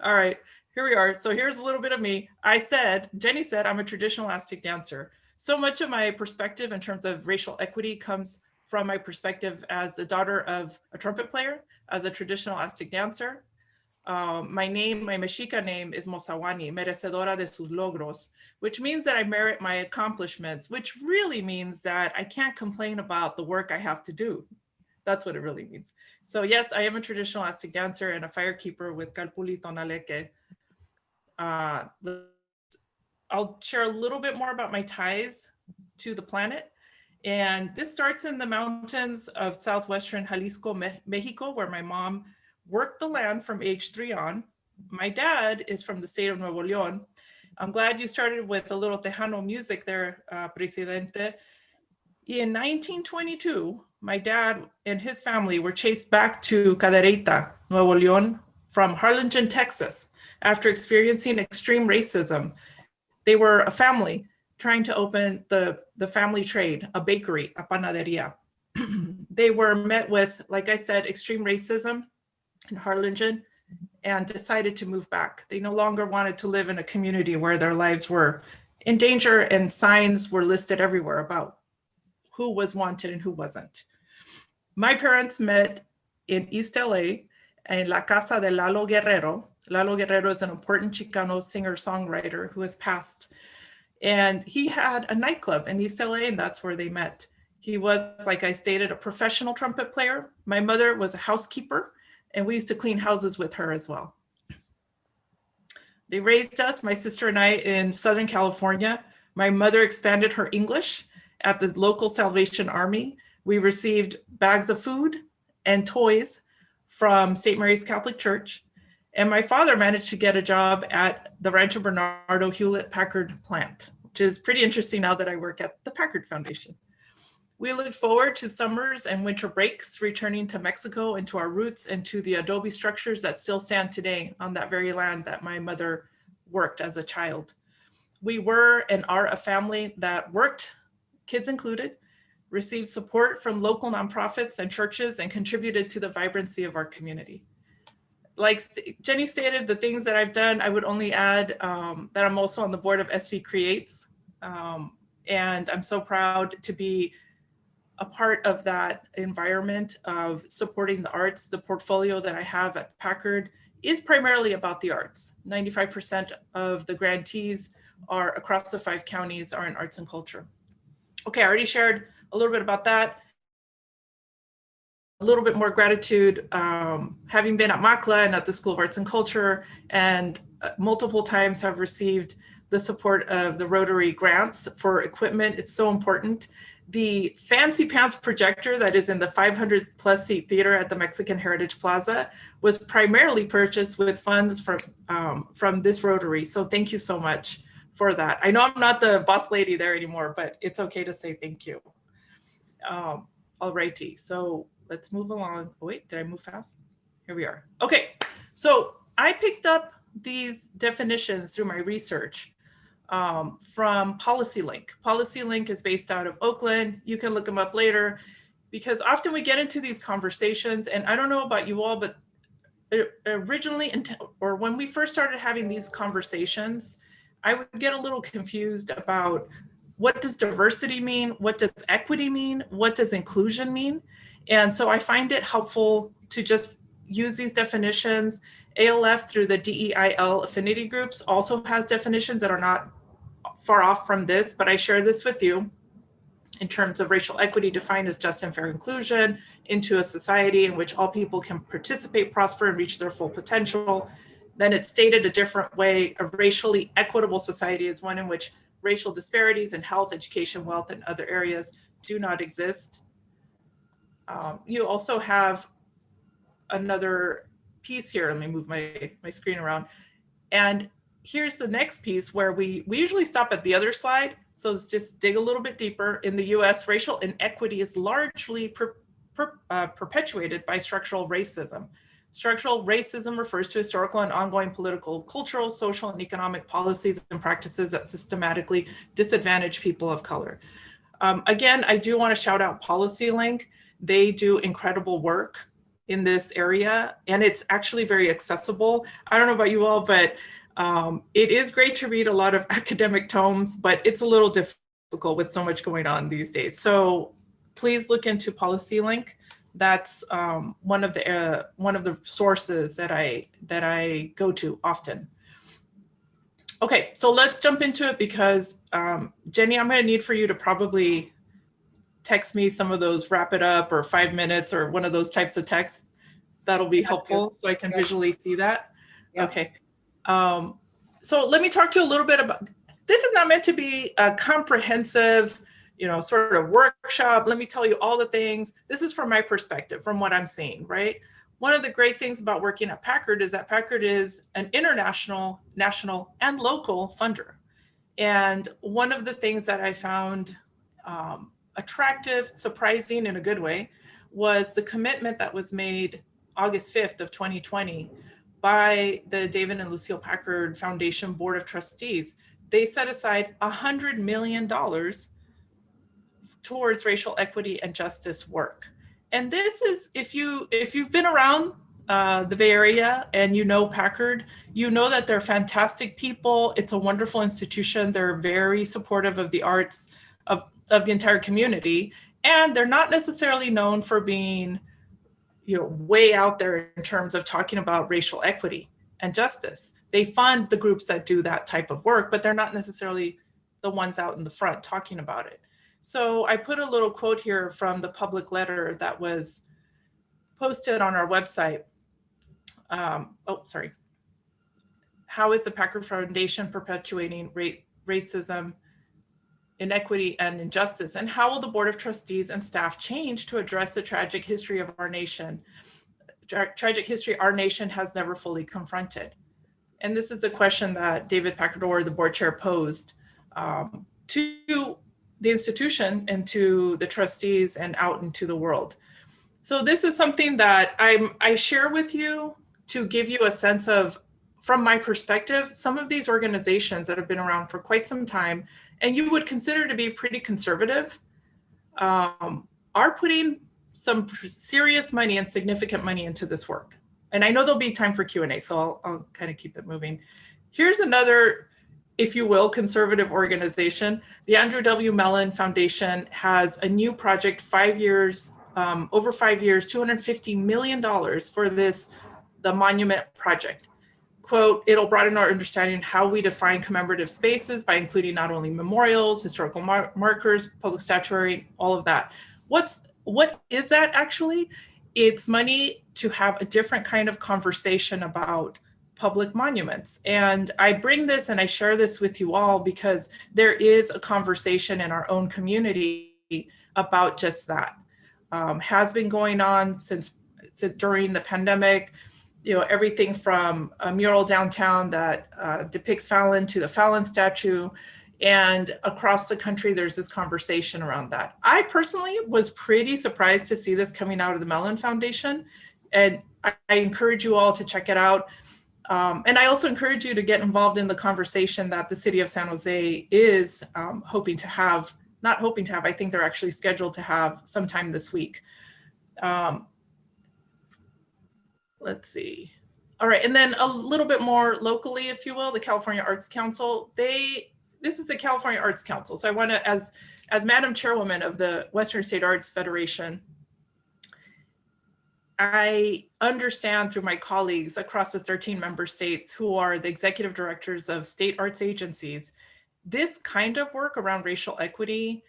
S14: All right, here we are. So here's a little bit of me. Jenny said, I'm a traditional elastic dancer. So much of my perspective in terms of racial equity comes from my perspective as the daughter of a trumpet player, as a traditional elastic dancer. My Mexica name is Mosawani, merecedora de sus logros, which means that I merit my accomplishments, which really means that I can't complain about the work I have to do. That's what it really means. So yes, I am a traditional elastic dancer and a firekeeper with Kalpuli Tonaleke. I'll share a little bit more about my ties to the planet. And this starts in the mountains of southwestern Jalisco, Mexico, where my mom worked the land from age 3 on. My dad is from the state of Nuevo León. I'm glad you started with a little Tejano music there, Presidente. In 1922, my dad and his family were chased back to Cadereyta, Nuevo León, from Harlingen, Texas, after experiencing extreme racism. They were a family trying to open the family trade, a bakery, a panaderia. They were met with, like I said, extreme racism in Harlingen and decided to move back. They no longer wanted to live in a community where their lives were in danger and signs were listed everywhere about who was wanted and who wasn't. My parents met in East LA in La Casa de Lalo Guerrero. Lalo Guerrero is an important Chicano singer-songwriter who has passed. And he had a nightclub in East LA, and that's where they met. He was, like I stated, a professional trumpet player. My mother was a housekeeper, and we used to clean houses with her as well. They raised us, my sister and I, in Southern California. My mother expanded her English at the local Salvation Army. We received bags of food and toys from St. Mary's Catholic Church. And my father managed to get a job at the Rancho Bernardo Hewlett Packard plant, which is pretty interesting now that I work at the Packard Foundation. We look forward to summers and winter breaks, returning to Mexico and to our roots and to the adobe structures that still stand today on that very land that my mother worked as a child. We were and are a family that worked, kids included, received support from local nonprofits and churches, and contributed to the vibrancy of our community. Like Jenny stated, the things that I've done, I would only add that I'm also on the board of SV Creates. And I'm so proud to be a part of that environment of supporting the arts. The portfolio that I have at Packard is primarily about the arts. 95% of the grantees are across the 5 counties are in arts and culture. Okay, I already shared a little bit about that. A little bit more gratitude, having been at MACLA and at the School of Arts and Culture, and multiple times have received the support of the Rotary grants for equipment. It's so important. The fancy pants projector that is in the 500 plus seat theater at the Mexican Heritage Plaza was primarily purchased with funds from this Rotary. So thank you so much for that. I know I'm not the boss lady there anymore, but it's okay to say thank you. Alrighty, so let's move along. Oh, wait, did I move fast? Here we are. Okay, so I picked up these definitions through my research from PolicyLink. PolicyLink is based out of Oakland. You can look them up later, because often we get into these conversations, and I don't know about you all, but originally, or when we first started having these conversations, I would get a little confused about what does diversity mean? What does equity mean? What does inclusion mean? And so I find it helpful to just use these definitions. ALF through the DEIL affinity groups also has definitions that are not far off from this, but I share this with you. in terms of racial equity defined as just and fair inclusion into a society in which all people can participate, prosper, and reach their full potential. Then it's stated a different way. A racially equitable society is one in which racial disparities in health, education, wealth, and other areas do not exist. You also have another piece here. Let me move my screen around. And here's the next piece where we usually stop at the other slide. So let's just dig a little bit deeper. In the US, racial inequity is largely perpetuated by structural racism. Structural racism refers to historical and ongoing political, cultural, social, and economic policies and practices that systematically disadvantage people of color. Again, I do want to shout out PolicyLink. They do incredible work in this area, and it's actually very accessible. I don't know about you all, but it is great to read a lot of academic tomes, but it's a little difficult with so much going on these days. So please look into PolicyLink. That's one of the sources that I go to often. Okay, so let's jump into it because Jenny, I'm going to need for you to probably text me some of those wrap it up or 5 minutes or one of those types of texts. That'll be helpful so I can visually see that. Okay. So let me talk to you a little bit about, this is not meant to be a comprehensive, sort of workshop. Let me tell you all the things. This is from my perspective, from what I'm seeing, right? One of the great things about working at Packard is that Packard is an international, national, and local funder. And one of the things that I found attractive, surprising in a good way, was the commitment that was made August 5th of 2020 by the David and Lucille Packard Foundation Board of Trustees. They set aside $100 million towards racial equity and justice work. And this is, if you've been around the Bay Area and you know Packard, you know that they're fantastic people. It's a wonderful institution. They're very supportive of the arts of the entire community. And they're not necessarily known for being way out there in terms of talking about racial equity and justice. They fund the groups that do that type of work, but they're not necessarily the ones out in the front talking about it. So I put a little quote here from the public letter that was posted on our website. How is the Packard Foundation perpetuating racism, inequity, and injustice? And how will the Board of Trustees and staff change to address the tragic history of our nation? Tragic history our nation has never fully confronted. And this is a question that David Packard, or the board chair, posed to the institution and to the trustees and out into the world. So this is something that I share with you to give you a sense of, from my perspective, some of these organizations that have been around for quite some time and you would consider to be pretty conservative, are putting some serious money and significant money into this work. And I know there'll be time for Q&A, so I'll kind of keep it moving. Here's another, if you will, conservative organization. The Andrew W. Mellon Foundation has a new project, 5 years, over 5 years, $250 million for the monument project. Quote, it'll broaden our understanding how we define commemorative spaces by including not only memorials, historical markers, public statuary, all of that. What is that actually? It's money to have a different kind of conversation about public monuments. And I bring this and I share this with you all because there is a conversation in our own community about just that. Has been going on since during the pandemic. Everything from a mural downtown that depicts Fallon to the Fallon statue. And across the country, there's this conversation around that. I personally was pretty surprised to see this coming out of the Mellon Foundation. And I encourage you all to check it out. And I also encourage you to get involved in the conversation that the city of San Jose is hoping to have, not hoping to have, I think they're actually scheduled to have sometime this week. Let's see. All right, and then a little bit more locally, if you will, the California Arts Council. This is the California Arts Council. So I want to, as Madam Chairwoman of the Western State Arts Federation, I understand through my colleagues across the 13 member states who are the executive directors of state arts agencies, this kind of work around racial equity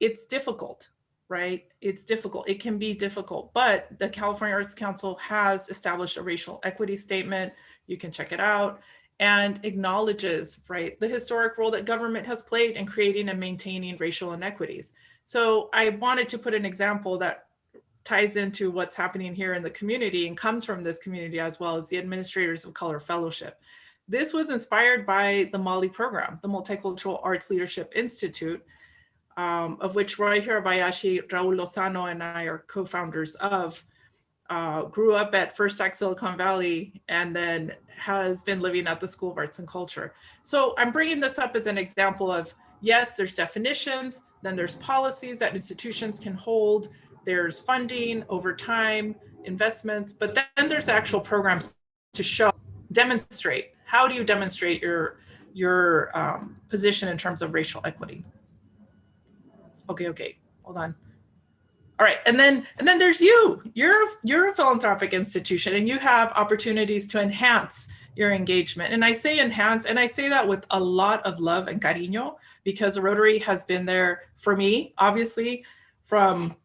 S14: it's difficult, right? It's difficult. It can be difficult, but the California Arts Council has established a racial equity statement. You can check it out, and acknowledges, right, the historic role that government has played in creating and maintaining racial inequities. So I wanted to put an example that ties into what's happening here in the community and comes from this community, as well as the Administrators of Color Fellowship. This was inspired by the MALI program, the Multicultural Arts Leadership Institute, of which Roy Hirabayashi, Raul Lozano, and I are co-founders of. Grew up at First Act Silicon Valley, and then has been living at the School of Arts and Culture. So I'm bringing this up as an example of, yes, there's definitions, then there's policies that institutions can hold, there's funding over time, investments, but then there's actual programs to show, demonstrate. How do you demonstrate your position in terms of racial equity? Okay, hold on. All right, and then there's you. You're a philanthropic institution, and you have opportunities to enhance your engagement. And I say enhance, and I say that with a lot of love and cariño, because Rotary has been there for me, obviously, from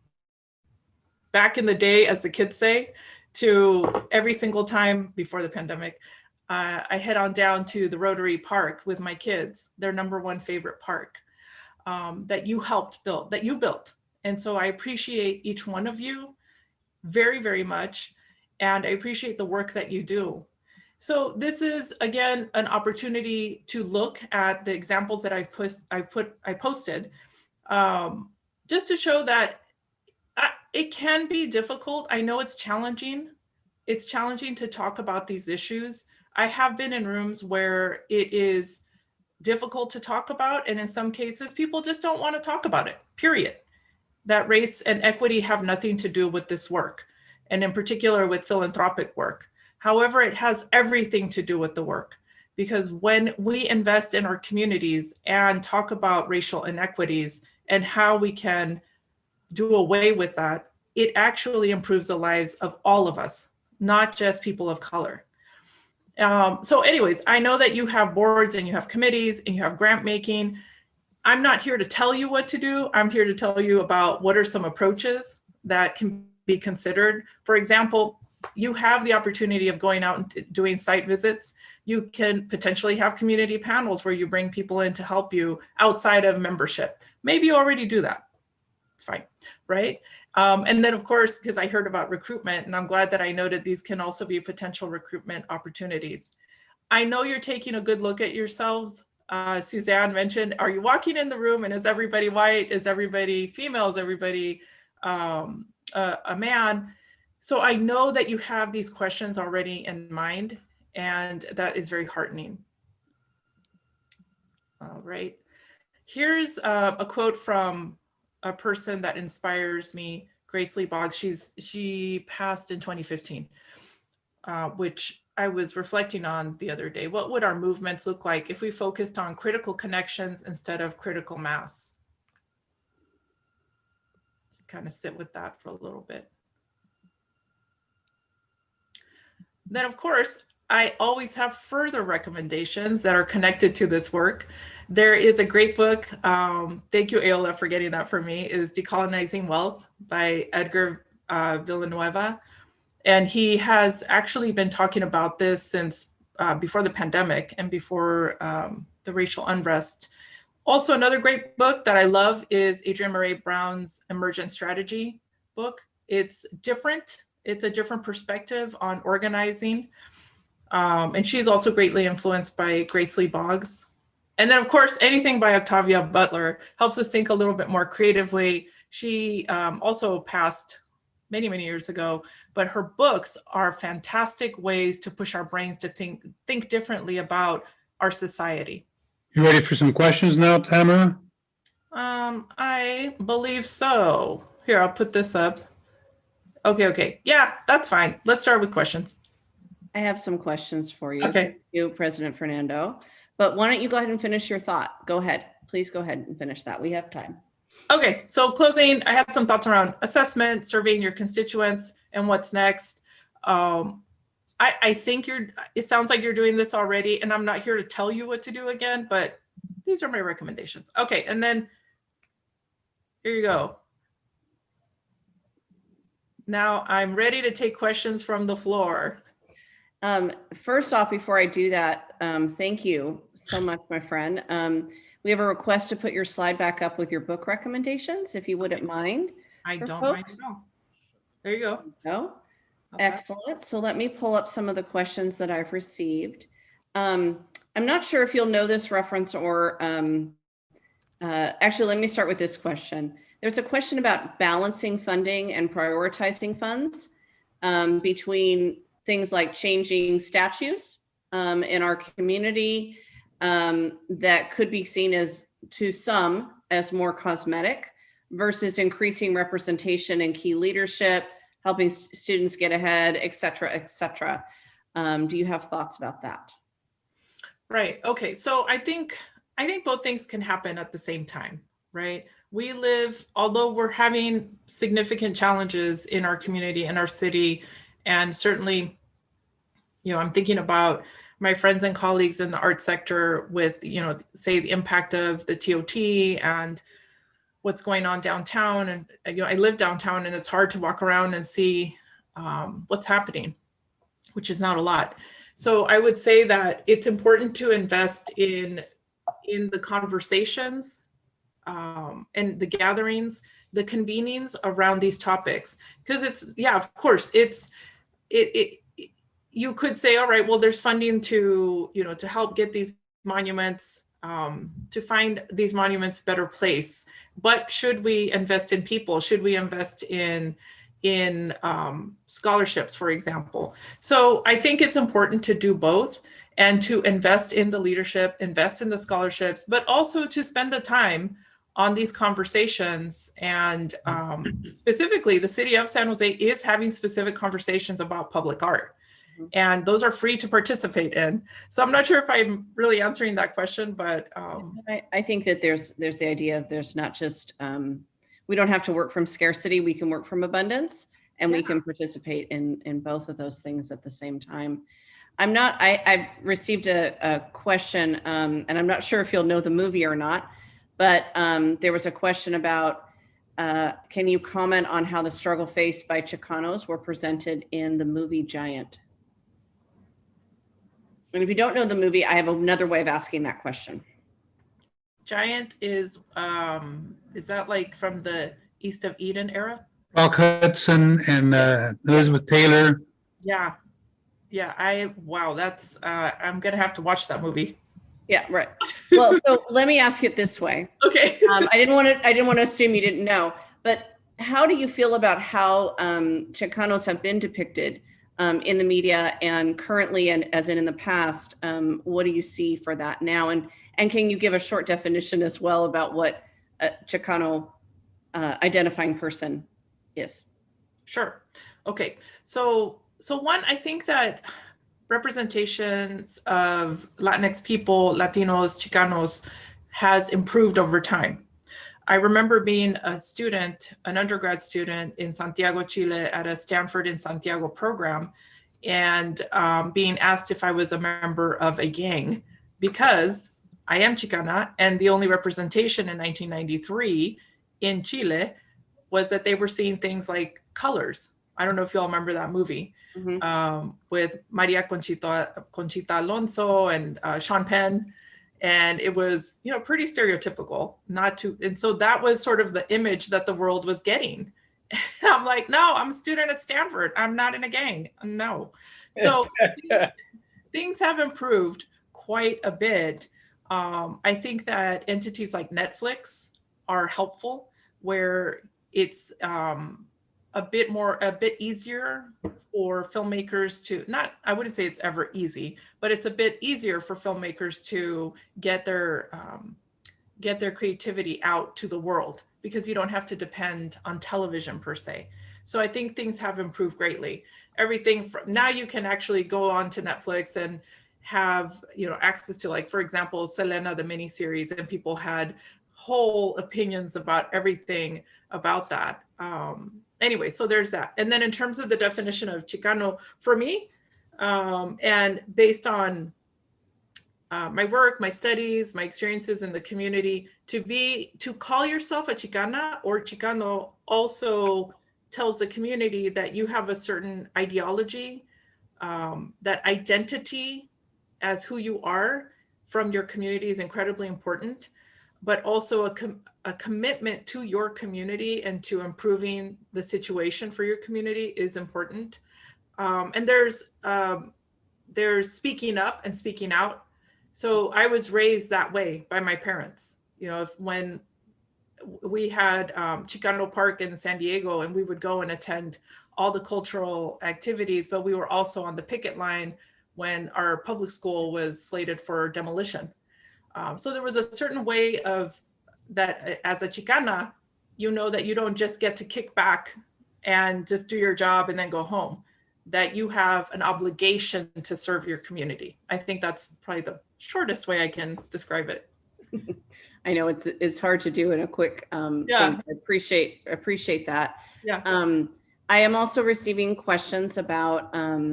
S14: back in the day, as the kids say, to every single time before the pandemic. I head on down to the Rotary Park with my kids, their #1 favorite park, that you helped build, that you built. And so I appreciate each one of you very, very much. And I appreciate the work that you do. So this is, again, an opportunity to look at the examples that I posted, just to show that it can be difficult. I know it's challenging. It's challenging to talk about these issues. I have been in rooms where it is difficult to talk about. And in some cases, people just don't want to talk about it, period. That race and equity have nothing to do with this work, and in particular with philanthropic work. However, it has everything to do with the work, because when we invest in our communities and talk about racial inequities and how we can do away with that, it actually improves the lives of all of us, not just people of color. So anyways, I know that you have boards and you have committees and you have grant making. I'm not here to tell you what to do. I'm here to tell you about what are some approaches that can be considered. For example, you have the opportunity of going out and doing site visits. You can potentially have community panels where you bring people in to help you outside of membership. Maybe you already do that. It's fine, right? And then of course, because I heard about recruitment, and I'm glad that I noted these can also be potential recruitment opportunities. I know you're taking a good look at yourselves. Suzanne mentioned, are you walking in the room and is everybody white? Is everybody female? Is everybody a man? So I know that you have these questions already in mind, and that is very heartening. All right. Here's a quote from a person that inspires me, Grace Lee Boggs. She passed in 2015, which I was reflecting on the other day. What would our movements look like if we focused on critical connections instead of critical mass? Just kind of sit with that for a little bit. Then of course, I always have further recommendations that are connected to this work. There is a great book, thank you Aola for getting that for me, is Decolonizing Wealth by Edgar Villanueva. And he has actually been talking about this since before the pandemic and before the racial unrest. Also, another great book that I love is Adrienne Maree Brown's Emergent Strategy book. It's different. It's a different perspective on organizing. And she's also greatly influenced by Grace Lee Boggs. And then of course, anything by Octavia Butler helps us think a little bit more creatively. She also passed many, many years ago, but her books are fantastic ways to push our brains to think differently about our society.
S1: You ready for some questions now, Tamara?
S14: I believe so. Here, I'll put this up. Okay. Yeah, that's fine. Let's start with questions.
S13: I have some questions for you.
S14: Okay.
S13: Thank you, President Fernando. But why don't you go ahead and finish your thought? Go ahead. Please go ahead and finish that. We have time.
S14: Okay, so closing, I had some thoughts around assessment, surveying your constituents, and what's next. I think it sounds like you're doing this already, and I'm not here to tell you what to do again, but these are my recommendations. Okay, and then Here you go. Now I'm ready to take questions from the floor.
S13: First off, before I do that, thank you so much, my friend. We have a request to put your slide back up with your book recommendations, if you wouldn't mind.
S14: I
S13: for
S14: don't mind
S13: folks.
S14: at all. There you go.
S13: No? Excellent. So let me pull up some of the questions that I've received. I'm not sure if you'll know this reference or actually, let me start with this question. There's a question about balancing funding and prioritizing funds between things like changing statutes in our community that could be seen as, to some, as more cosmetic versus increasing representation and key leadership, helping students get ahead, et cetera, et cetera. Do you have thoughts about that?
S14: Right. Okay. So I think both things can happen at the same time, right? We live, although we're having significant challenges in our community, in our city, and certainly, you know, I'm thinking about my friends and colleagues in the art sector with, you know, say the impact of the TOT and what's going on downtown. And, you know, I live downtown and it's hard to walk around and see what's happening, which is not a lot. So I would say that it's important to invest in the conversations and the gatherings, the convenings around these topics. Because it's, yeah, of course, you could say, all right, well, there's funding to, you know, to help get these monuments, to find these monuments better place. But should we invest in people? Should we invest in scholarships, for example? So I think it's important to do both and to invest in the leadership, invest in the scholarships, but also to spend the time on these conversations. And specifically, the city of San Jose is having specific conversations about public art. And those are free to participate in. So I'm not sure if I'm really answering that question, but
S13: I think that there's the idea of there's not just we don't have to work from scarcity, we can work from abundance, and we can participate in both of those things at the same time. I've received a question, and I'm not sure if you'll know the movie or not, but there was a question about, can you comment on how the struggle faced by Chicanos were presented in the movie Giant? And if you don't know the movie, I have another way of asking that question.
S14: Giant is that like from the East of Eden era?
S1: Rock Hudson and Elizabeth Taylor.
S14: Yeah. Yeah, wow, that's I'm gonna have to watch that movie.
S13: Yeah, right. Well, so let me ask it this way.
S14: Okay.
S13: I didn't want to assume you didn't know, but how do you feel about how Chicanos have been depicted in the media and currently, and as in the past? What do you see for that now? And can you give a short definition as well about what a Chicano identifying person is?
S14: Sure. Okay. So one, I think that representations of Latinx people, Latinos, Chicanos has improved over time. I remember being a student, an undergrad student in Santiago, Chile at a Stanford in Santiago program, and being asked if I was a member of a gang because I am Chicana, and the only representation in 1993 in Chile was that they were seeing things like colors. I don't know if you all remember that movie with Maria Conchita Alonso and Sean Penn. And it was, you know, pretty stereotypical, and so that was sort of the image that the world was getting. I'm like, no, I'm a student at Stanford. I'm not in a gang. No. So things have improved quite a bit. I think that entities like Netflix are helpful, where it's a bit easier for filmmakers to I wouldn't say it's ever easy, but it's a bit easier for filmmakers to get their creativity out to the world, because you don't have to depend on television per se. So I think things have improved greatly. Everything from now, you can actually go on to Netflix and have, you know, access to, like, for example, Selena, the miniseries, and people had whole opinions about everything about that. Anyway, so there's that. And then in terms of the definition of Chicano, for me, and based on my work, my studies, my experiences in the community, to call yourself a Chicana or Chicano also tells the community that you have a certain ideology, that identity as who you are from your community is incredibly important, but also a commitment to your community and to improving the situation for your community is important. And there's speaking up and speaking out. So I was raised that way by my parents. You know, when we had Chicano Park in San Diego, and we would go and attend all the cultural activities, but we were also on the picket line when our public school was slated for demolition. So there was a certain way of that as a Chicana, you know that you don't just get to kick back and just do your job and then go home, that you have an obligation to serve your community. I think that's probably the shortest way I can describe it.
S13: I know it's hard to do in a quick thing. I appreciate that.
S14: Yeah.
S13: I am also receiving questions about how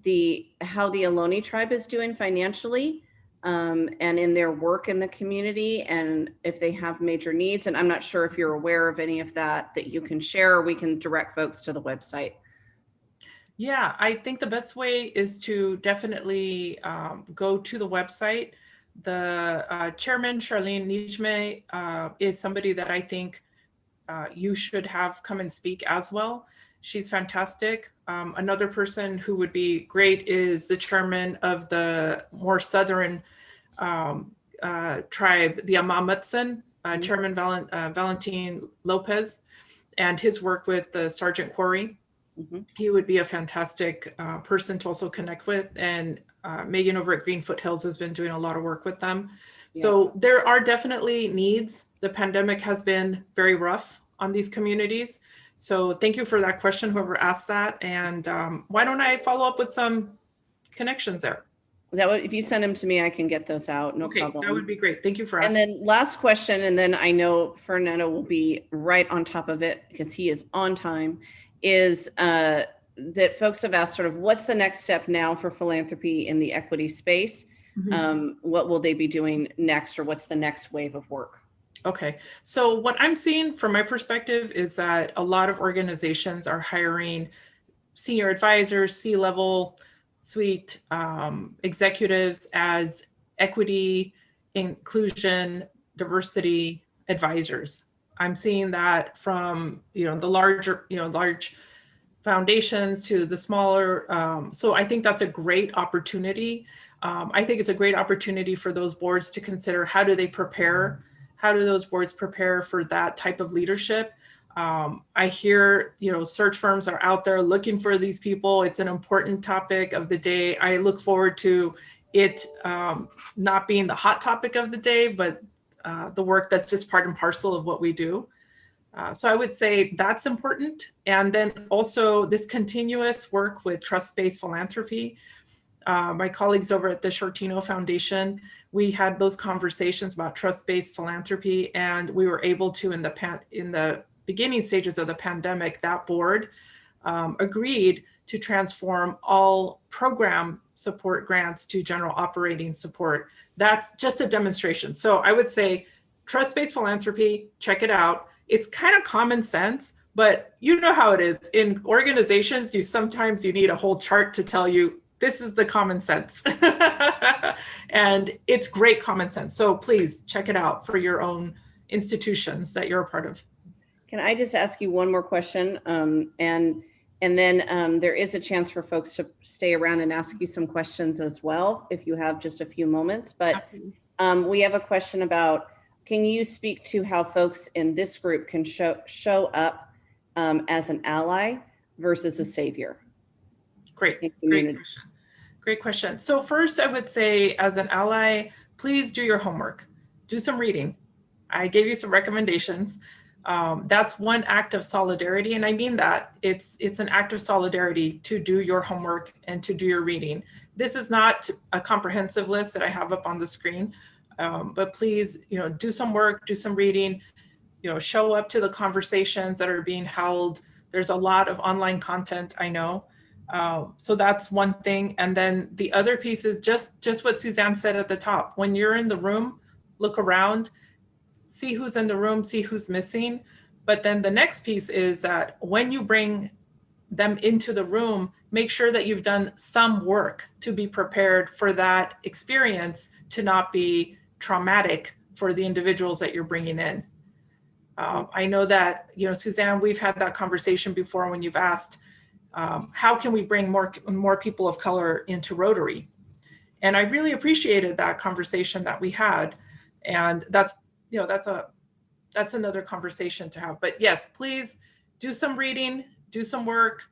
S13: the Ohlone tribe is doing financially and in their work in the community, and if they have major needs. And I'm not sure if you're aware of any of that you can share, or we can direct folks to the website.
S14: Yeah, I think the best way is to definitely go to the website. The chairman, Charlene Nijme, is somebody that I think you should have come and speak as well. She's fantastic. Another person who would be great is the chairman of the more southern tribe, the Amamutsan, Chairman Valentin Lopez, and his work with the Sergeant Quarry. He would be a fantastic person to also connect with. And Megan over at Green Foothills has been doing a lot of work with them. Yeah. So there are definitely needs. The pandemic has been very rough on these communities. So thank you for that question, whoever asked that. And why don't I follow up with some connections there?
S13: If you send them to me, I can get those out. No problem.
S14: That would be great. Thank you for asking.
S13: And then last question, and then I know Fernando will be right on top of it because he is on time, is that folks have asked sort of what's the next step now for philanthropy in the equity space? What will they be doing next, or what's the next wave of work?
S14: Okay, so what I'm seeing from my perspective is that a lot of organizations are hiring senior advisors, C-level suite executives as equity, inclusion, diversity advisors. I'm seeing that from the large foundations to the smaller. So I think that's a great opportunity. I think it's a great opportunity for those boards to consider how do those boards prepare for that type of leadership. I hear, search firms are out there looking for these people. It's an important topic of the day. I look forward to it not being the hot topic of the day, but the work that's just part and parcel of what we do. So I would say that's important. And then also this continuous work with trust-based philanthropy. My colleagues over at the Shortino Foundation, we had those conversations about trust-based philanthropy, and we were able to, in the beginning stages of the pandemic, that board agreed to transform all program support grants to general operating support. That's just a demonstration. So I would say trust-based philanthropy, check it out. It's kind of common sense, but you know how it is. In organizations, sometimes you need a whole chart to tell you, this is the common sense. And it's great common sense. So please check it out for your own institutions that you're a part of.
S13: Can I just ask you one more question? And then there is a chance for folks to stay around and ask you some questions as well, if you have just a few moments. But we have a question about, can you speak to how folks in this group can show up as an ally versus a savior?
S14: Great question. Great question. So first, I would say as an ally, please do your homework. Do some reading. I gave you some recommendations. That's one act of solidarity. And I mean that. It's an act of solidarity to do your homework and to do your reading. This is not a comprehensive list that I have up on the screen, but please, do some work, do some reading, show up to the conversations that are being held. There's a lot of online content, I know. So that's one thing. And then the other piece is just what Suzanne said at the top. When you're in the room, look around, see who's in the room, see who's missing. But then the next piece is that when you bring them into the room, make sure that you've done some work to be prepared for that experience to not be traumatic for the individuals that you're bringing in. I know that, Suzanne, we've had that conversation before when you've asked, how can we bring more people of color into Rotary? And I really appreciated that conversation that we had. And that's another conversation to have. But yes, please do some reading, do some work,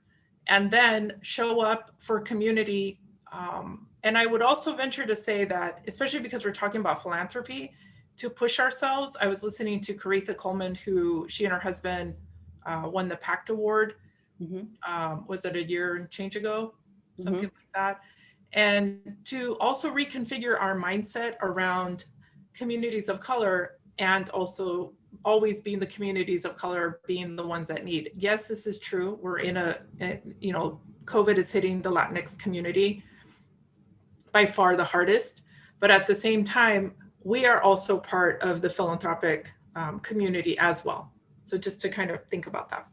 S14: and then show up for community. And I would also venture to say that, especially because we're talking about philanthropy, to push ourselves. I was listening to Caretha Coleman, who she and her husband won the PACT Award. Was it a year and change ago? Something like that. And to also reconfigure our mindset around communities of color, and also always being the communities of color being the ones that need. Yes, this is true. We're in COVID is hitting the Latinx community by far the hardest, but at the same time, we are also part of the philanthropic community as well. So just to kind of think about that.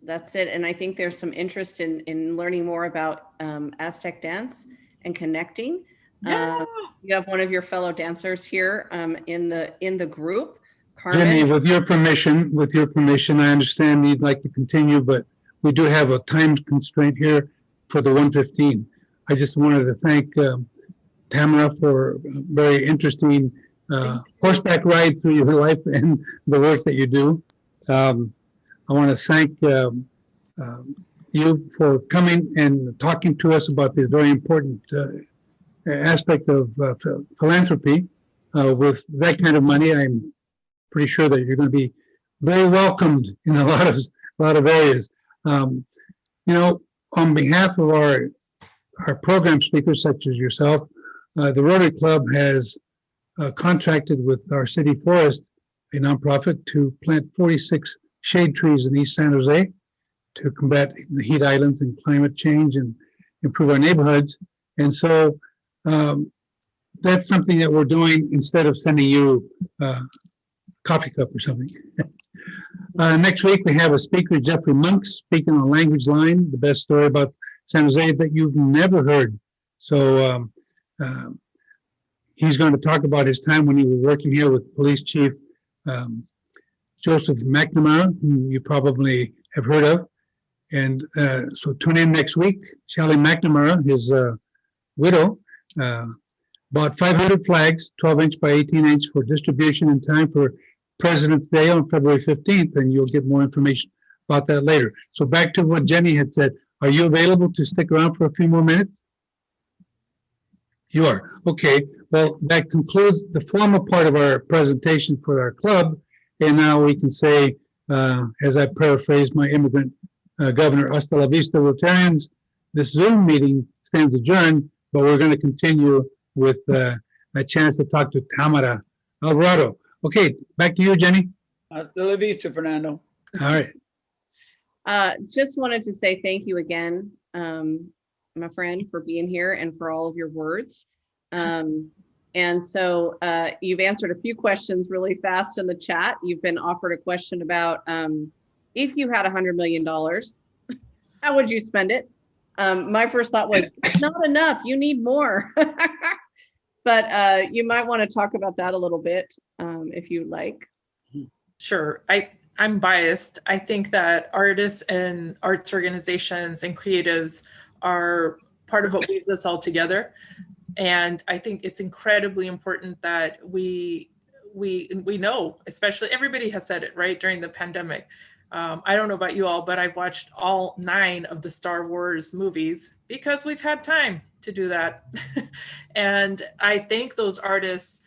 S13: That's it. And I think there's some interest in learning more about Aztec dance and connecting.
S14: Yeah.
S13: You have one of your fellow dancers here in the group, Carmen.
S1: Jenny, with your permission, I understand you'd like to continue, but we do have a time constraint here for the 1:15. I just wanted to thank Tamara for a very interesting horseback ride through your life and the work that you do. I want to thank you for coming and talking to us about this very important aspect of philanthropy. With that kind of money, I'm pretty sure that you're going to be very welcomed in a lot of areas. On behalf of our program speakers, such as yourself, the Rotary Club has contracted with our city forest, a nonprofit, to plant 46 shade trees in East San Jose to combat the heat islands and climate change and improve our neighborhoods. And so that's something that we're doing instead of sending you a coffee cup or something. Next week, we have a speaker, Jeffrey Monks, speaking on Language Line, the best story about San Jose that you've never heard. So he's going to talk about his time when he was working here with Police Chief Joseph McNamara, whom you probably have heard of. And so tune in next week. Shelley McNamara, his widow, bought 500 flags, 12-inch by 18-inch, for distribution in time for President's Day on February 15th, and you'll get more information about that later. So back to what Jenny had said. Are you available to stick around for a few more minutes? You are. Okay. Well, that concludes the formal part of our presentation for our club. And now we can say, as I paraphrase my immigrant governor, hasta la vista, Rotarians, this Zoom meeting stands adjourned, but we're going to continue with a chance to talk to Tamara Alvarado. Okay, back to you, Jenny.
S9: Hasta la vista, Fernando.
S1: All right.
S13: Just wanted to say thank you again, my friend, for being here and for all of your words. And so you've answered a few questions really fast in the chat. You've been offered a question about if you had $100 million, how would you spend it? My first thought was, it's not enough, you need more. But you might want to talk about that a little bit if you like.
S14: Sure. I'm biased. I think that artists and arts organizations and creatives are part of what weaves us all together. And I think it's incredibly important that we know, especially everybody has said it, right, during the pandemic. I don't know about you all, but I've watched all 9 of the Star Wars movies because we've had time to do that. And I thank those artists,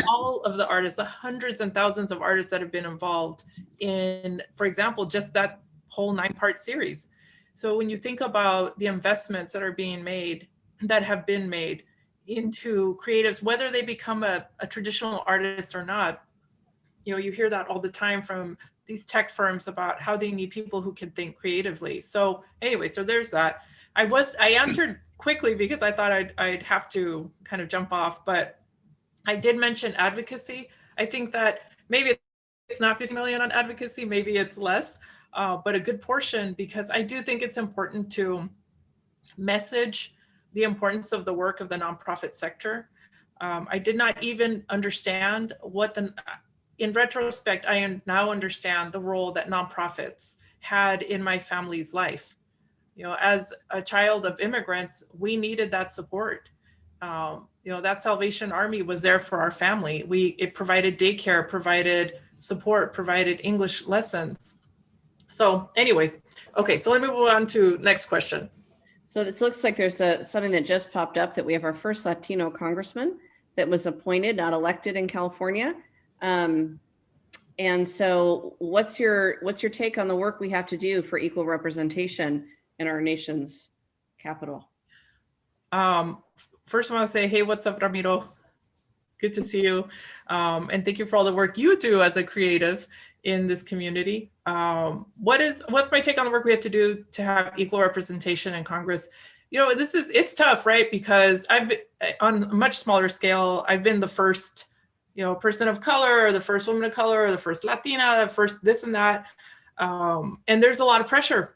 S14: all of the artists, the hundreds and thousands of artists that have been involved in, for example, just that whole 9-part series. So when you think about the investments that are being made, that have been made into creatives, whether they become a traditional artist or not, you hear that all the time from these tech firms about how they need people who can think creatively. So anyway, so there's that. I answered quickly because I thought I'd have to kind of jump off, but I did mention advocacy. I think that maybe it's not 50 million on advocacy, maybe it's less, but a good portion, because I do think it's important to message the importance of the work of the nonprofit sector. I did not even understand in retrospect, I now understand the role that nonprofits had in my family's life. As a child of immigrants, we needed that support. That Salvation Army was there for our family. It provided daycare, provided support, provided English lessons. So anyways, okay, so let me move on to next question.
S13: So this looks like there's something that just popped up, that we have our first Latino congressman that was appointed, not elected, in California. And so what's your take on the work we have to do for equal representation in our nation's capital?
S14: First, I want to say, hey, what's up, Ramiro? Good to see you. And thank you for all the work you do as a creative in this community. What's my take on the work we have to do to have equal representation in Congress? It's tough, right? Because I've been, on a much smaller scale, I've been the first, person of color, or the first woman of color, or the first Latina, the first this and that. And there's a lot of pressure.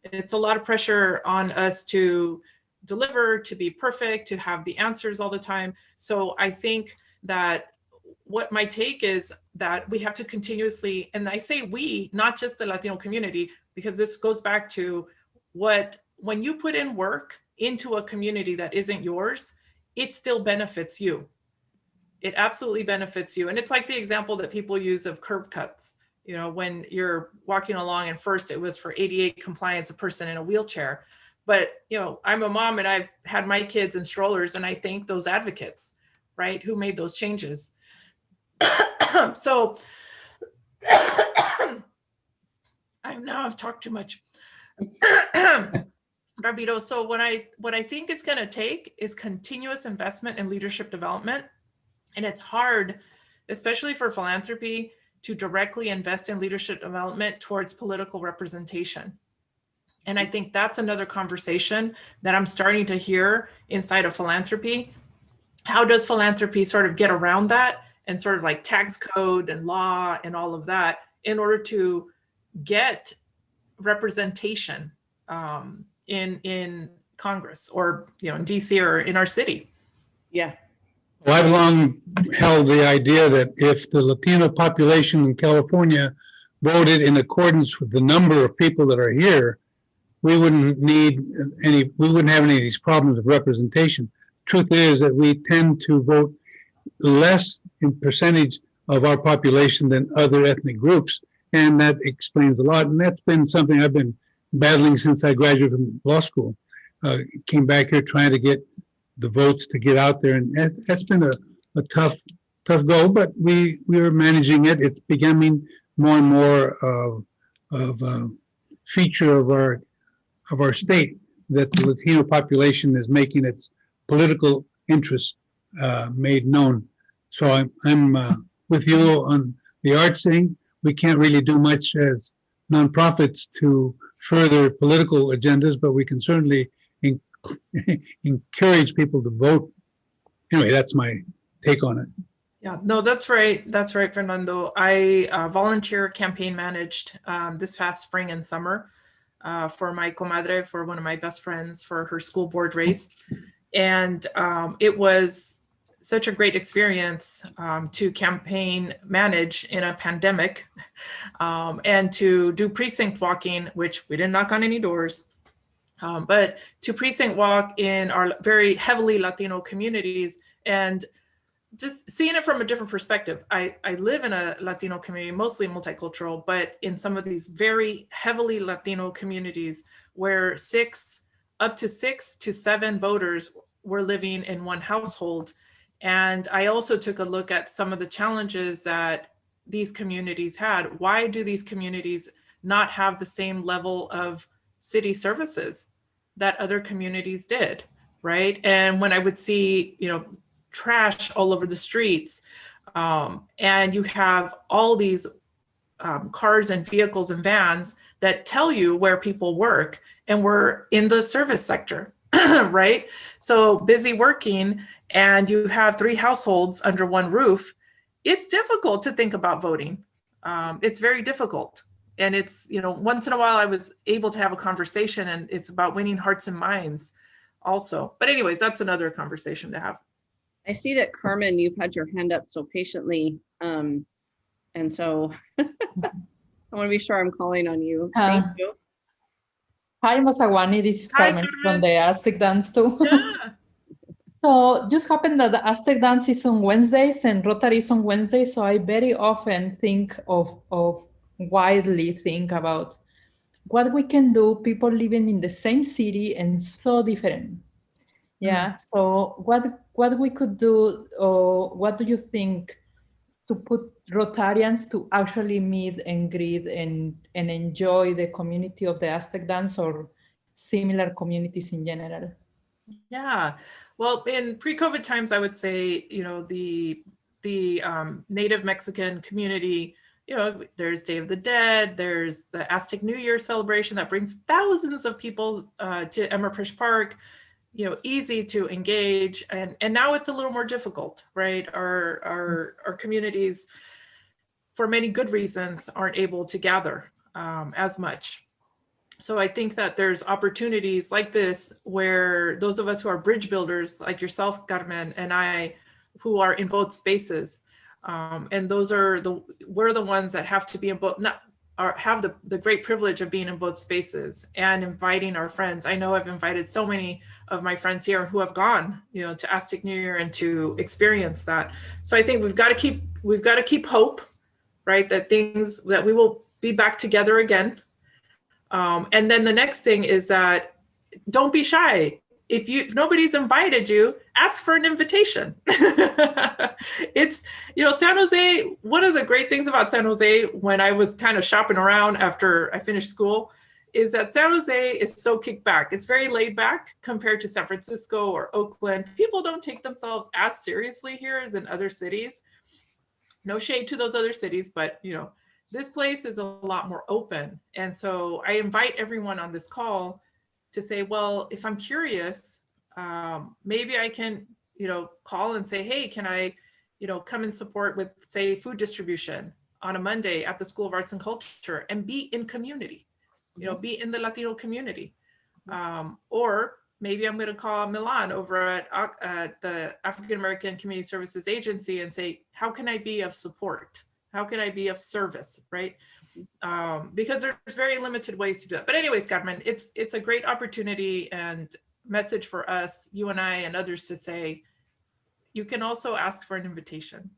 S14: It's a lot of pressure on us to deliver, to be perfect, to have the answers all the time. So I think that what my take is that we have to continuously, and I say we, not just the Latino community, because this goes back to when you put in work into a community that isn't yours, it still benefits you. It absolutely benefits you. And it's like the example that people use of curb cuts. When you're walking along, and first it was for ADA compliance, a person in a wheelchair. But, I'm a mom and I've had my kids in strollers, and I thank those advocates, right, who made those changes. So I've talked too much. Rabito, so what I think it's going to take is continuous investment in leadership development. And it's hard, especially for philanthropy, to directly invest in leadership development towards political representation. And I think that's another conversation that I'm starting to hear inside of philanthropy. How does philanthropy sort of get around that, and sort of like tax code and law and all of that, in order to get representation in Congress, or in DC, or in our city?
S13: Yeah.
S1: Well, I've long held the idea that if the Latino population in California voted in accordance with the number of people that are here, we wouldn't have any of these problems of representation. Truth is that we tend to vote less in percentage of our population than other ethnic groups, and that explains a lot. And that's been something I've been battling since I graduated from law school. Came back here trying to get the votes to get out there, and that's been a tough goal, but we are managing it. It's becoming more and more of a feature of our state that the Latino population is making its political interests made known. So I'm with you on the arts thing. We can't really do much as nonprofits to further political agendas, but we can certainly encourage people to vote. Anyway, that's my take on it.
S14: Yeah, no, that's right. That's right, Fernando. I volunteer campaign managed this past spring and summer for my comadre, for one of my best friends, for her school board race. And it was such a great experience to campaign manage in a pandemic and to do precinct walking, which we didn't knock on any doors. But to precinct walk in our very heavily Latino communities, and just seeing it from a different perspective. I live in a Latino community, mostly multicultural, but in some of these very heavily Latino communities where up to 6 to 7 voters were living in one household. And I also took a look at some of the challenges that these communities had. Why do these communities not have the same level of city services that other communities did, right? And when I would see, trash all over the streets, And you have all these cars and vehicles and vans that tell you where people work, and we're in the service sector, right? So busy working, and you have 3 households under one roof. It's difficult to think about voting. It's very difficult. And it's, once in a while I was able to have a conversation, and it's about winning hearts and minds also. But anyways, that's another conversation to have.
S13: I see that Carmen, you've had your hand up so patiently. And so I want to be sure I'm calling on you. Thank you.
S15: Hi, Mosawani. This is
S14: Hi,
S15: Carmen from the Aztec Dance too.
S14: Yeah.
S15: So just happened that the Aztec Dance is on Wednesdays and Rotary is on Wednesdays. So I very often think widely think about what we can do, people living in the same city and so different. Yeah. So what we could do, or what do you think, to put Rotarians to actually meet and greet and enjoy the community of the Aztec Dance or similar communities in general?
S14: Yeah, well, in pre-COVID times, I would say, the Native Mexican community, there's Day of the Dead, there's the Aztec New Year celebration that brings thousands of people to Emma-Prish Park, easy to engage. And now it's a little more difficult, right? Our communities, for many good reasons, aren't able to gather as much. So I think that there's opportunities like this where those of us who are bridge builders, like yourself, Carmen, and I, who are in both spaces, and we're the ones that have to be in both, have the great privilege of being in both spaces and inviting our friends. I know I've invited so many of my friends here who have gone, to Aztec New Year and to experience that. So I think we've got to keep hope, right? That we will be back together again. And then the next thing is that don't be shy. If nobody's invited you, ask for an invitation. It's, San Jose, one of the great things about San Jose when I was kind of shopping around after I finished school is that San Jose is so kicked back. It's very laid back compared to San Francisco or Oakland. People don't take themselves as seriously here as in other cities. No shade to those other cities, but this place is a lot more open. And so I invite everyone on this call to say, well, if I'm curious, maybe I can, call and say, hey, can I, come and support with, say, food distribution on a Monday at the School of Arts and Culture and be in community, be in the Latino community. Or maybe I'm going to call Milan over at the African American Community Services Agency and say, how can I be of support? How can I be of service, right? Because there's very limited ways to do it. But anyways, Carmen, it's a great opportunity and message for us, you and I and others, to say, you can also ask for an invitation.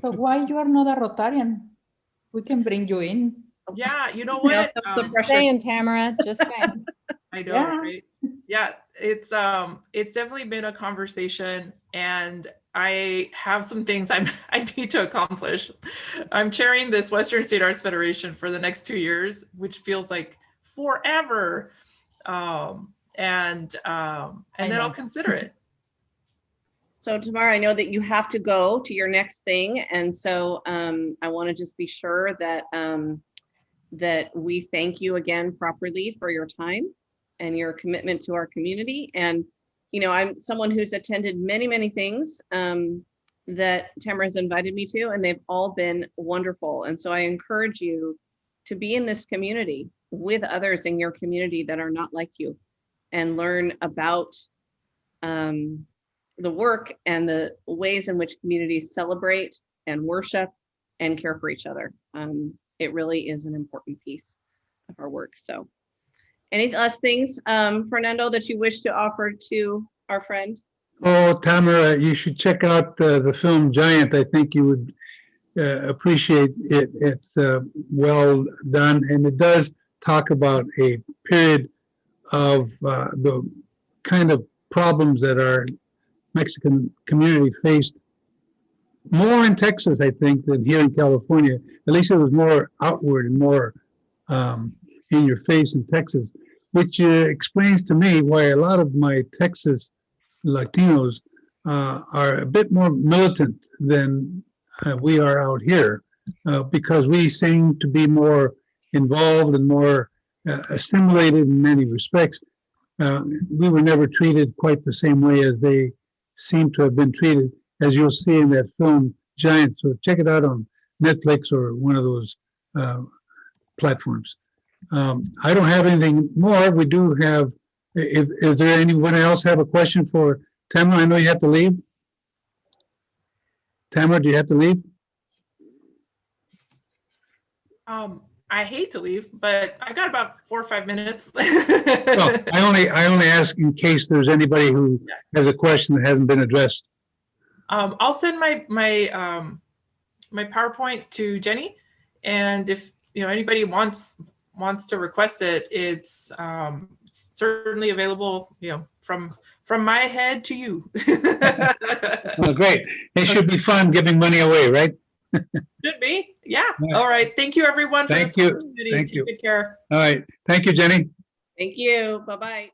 S15: So why you are not a Rotarian? We can bring you in.
S14: Yeah, you know what?
S5: Just saying, Tamara, just saying.
S14: I know, right? Yeah, it's definitely been a conversation, and I have some things I need to accomplish. I'm chairing this Western State Arts Federation for the next 2 years, which feels like forever. And then I'll consider it.
S13: So Tamara, I know that you have to go to your next thing. And so I want to just be sure that that we thank you again properly for your time and your commitment to our community. And I'm someone who's attended many things that Tamara has invited me to, and they've all been wonderful. And so I encourage you to be in this community with others in your community that are not like you, and learn about the work and the ways in which communities celebrate and worship and care for each other. It really is an important piece of our work. So any last things, Fernando, that you wish to offer to our friend?
S1: Oh, Tamara, you should check out the film Giant. I think you would appreciate it. It's well done, and it does talk about a period of the kind of problems that our Mexican community faced more in Texas, I think, than here in California. At least it was more outward and more in your face in Texas, which explains to me why a lot of my Texas Latinos are a bit more militant than we are out here because we seem to be more involved and more stimulated in many respects. We were never treated quite the same way as they seem to have been treated, as you'll see in that film Giant. So check it out on Netflix or one of those platforms. I don't have anything more. We do have, is there anyone else have a question for Tamara? I know you have to leave. Tamara, do you have to leave?
S14: I hate to leave, but I got about 4 or 5 minutes.
S1: Well, I only ask in case there's anybody who has a question that hasn't been addressed.
S14: I'll send my my PowerPoint to Jenny, and if anybody wants to request it, it's certainly available. From my head to you.
S1: Well, great. It should be fun giving money away, right?
S14: Should be. Yeah. All right. Thank you, everyone, for
S1: Thank
S14: this
S1: you.
S14: opportunity.
S1: Thank
S14: Take
S1: you.
S14: good care.
S1: All right. Thank you, Jenny.
S13: Thank you. Bye-bye.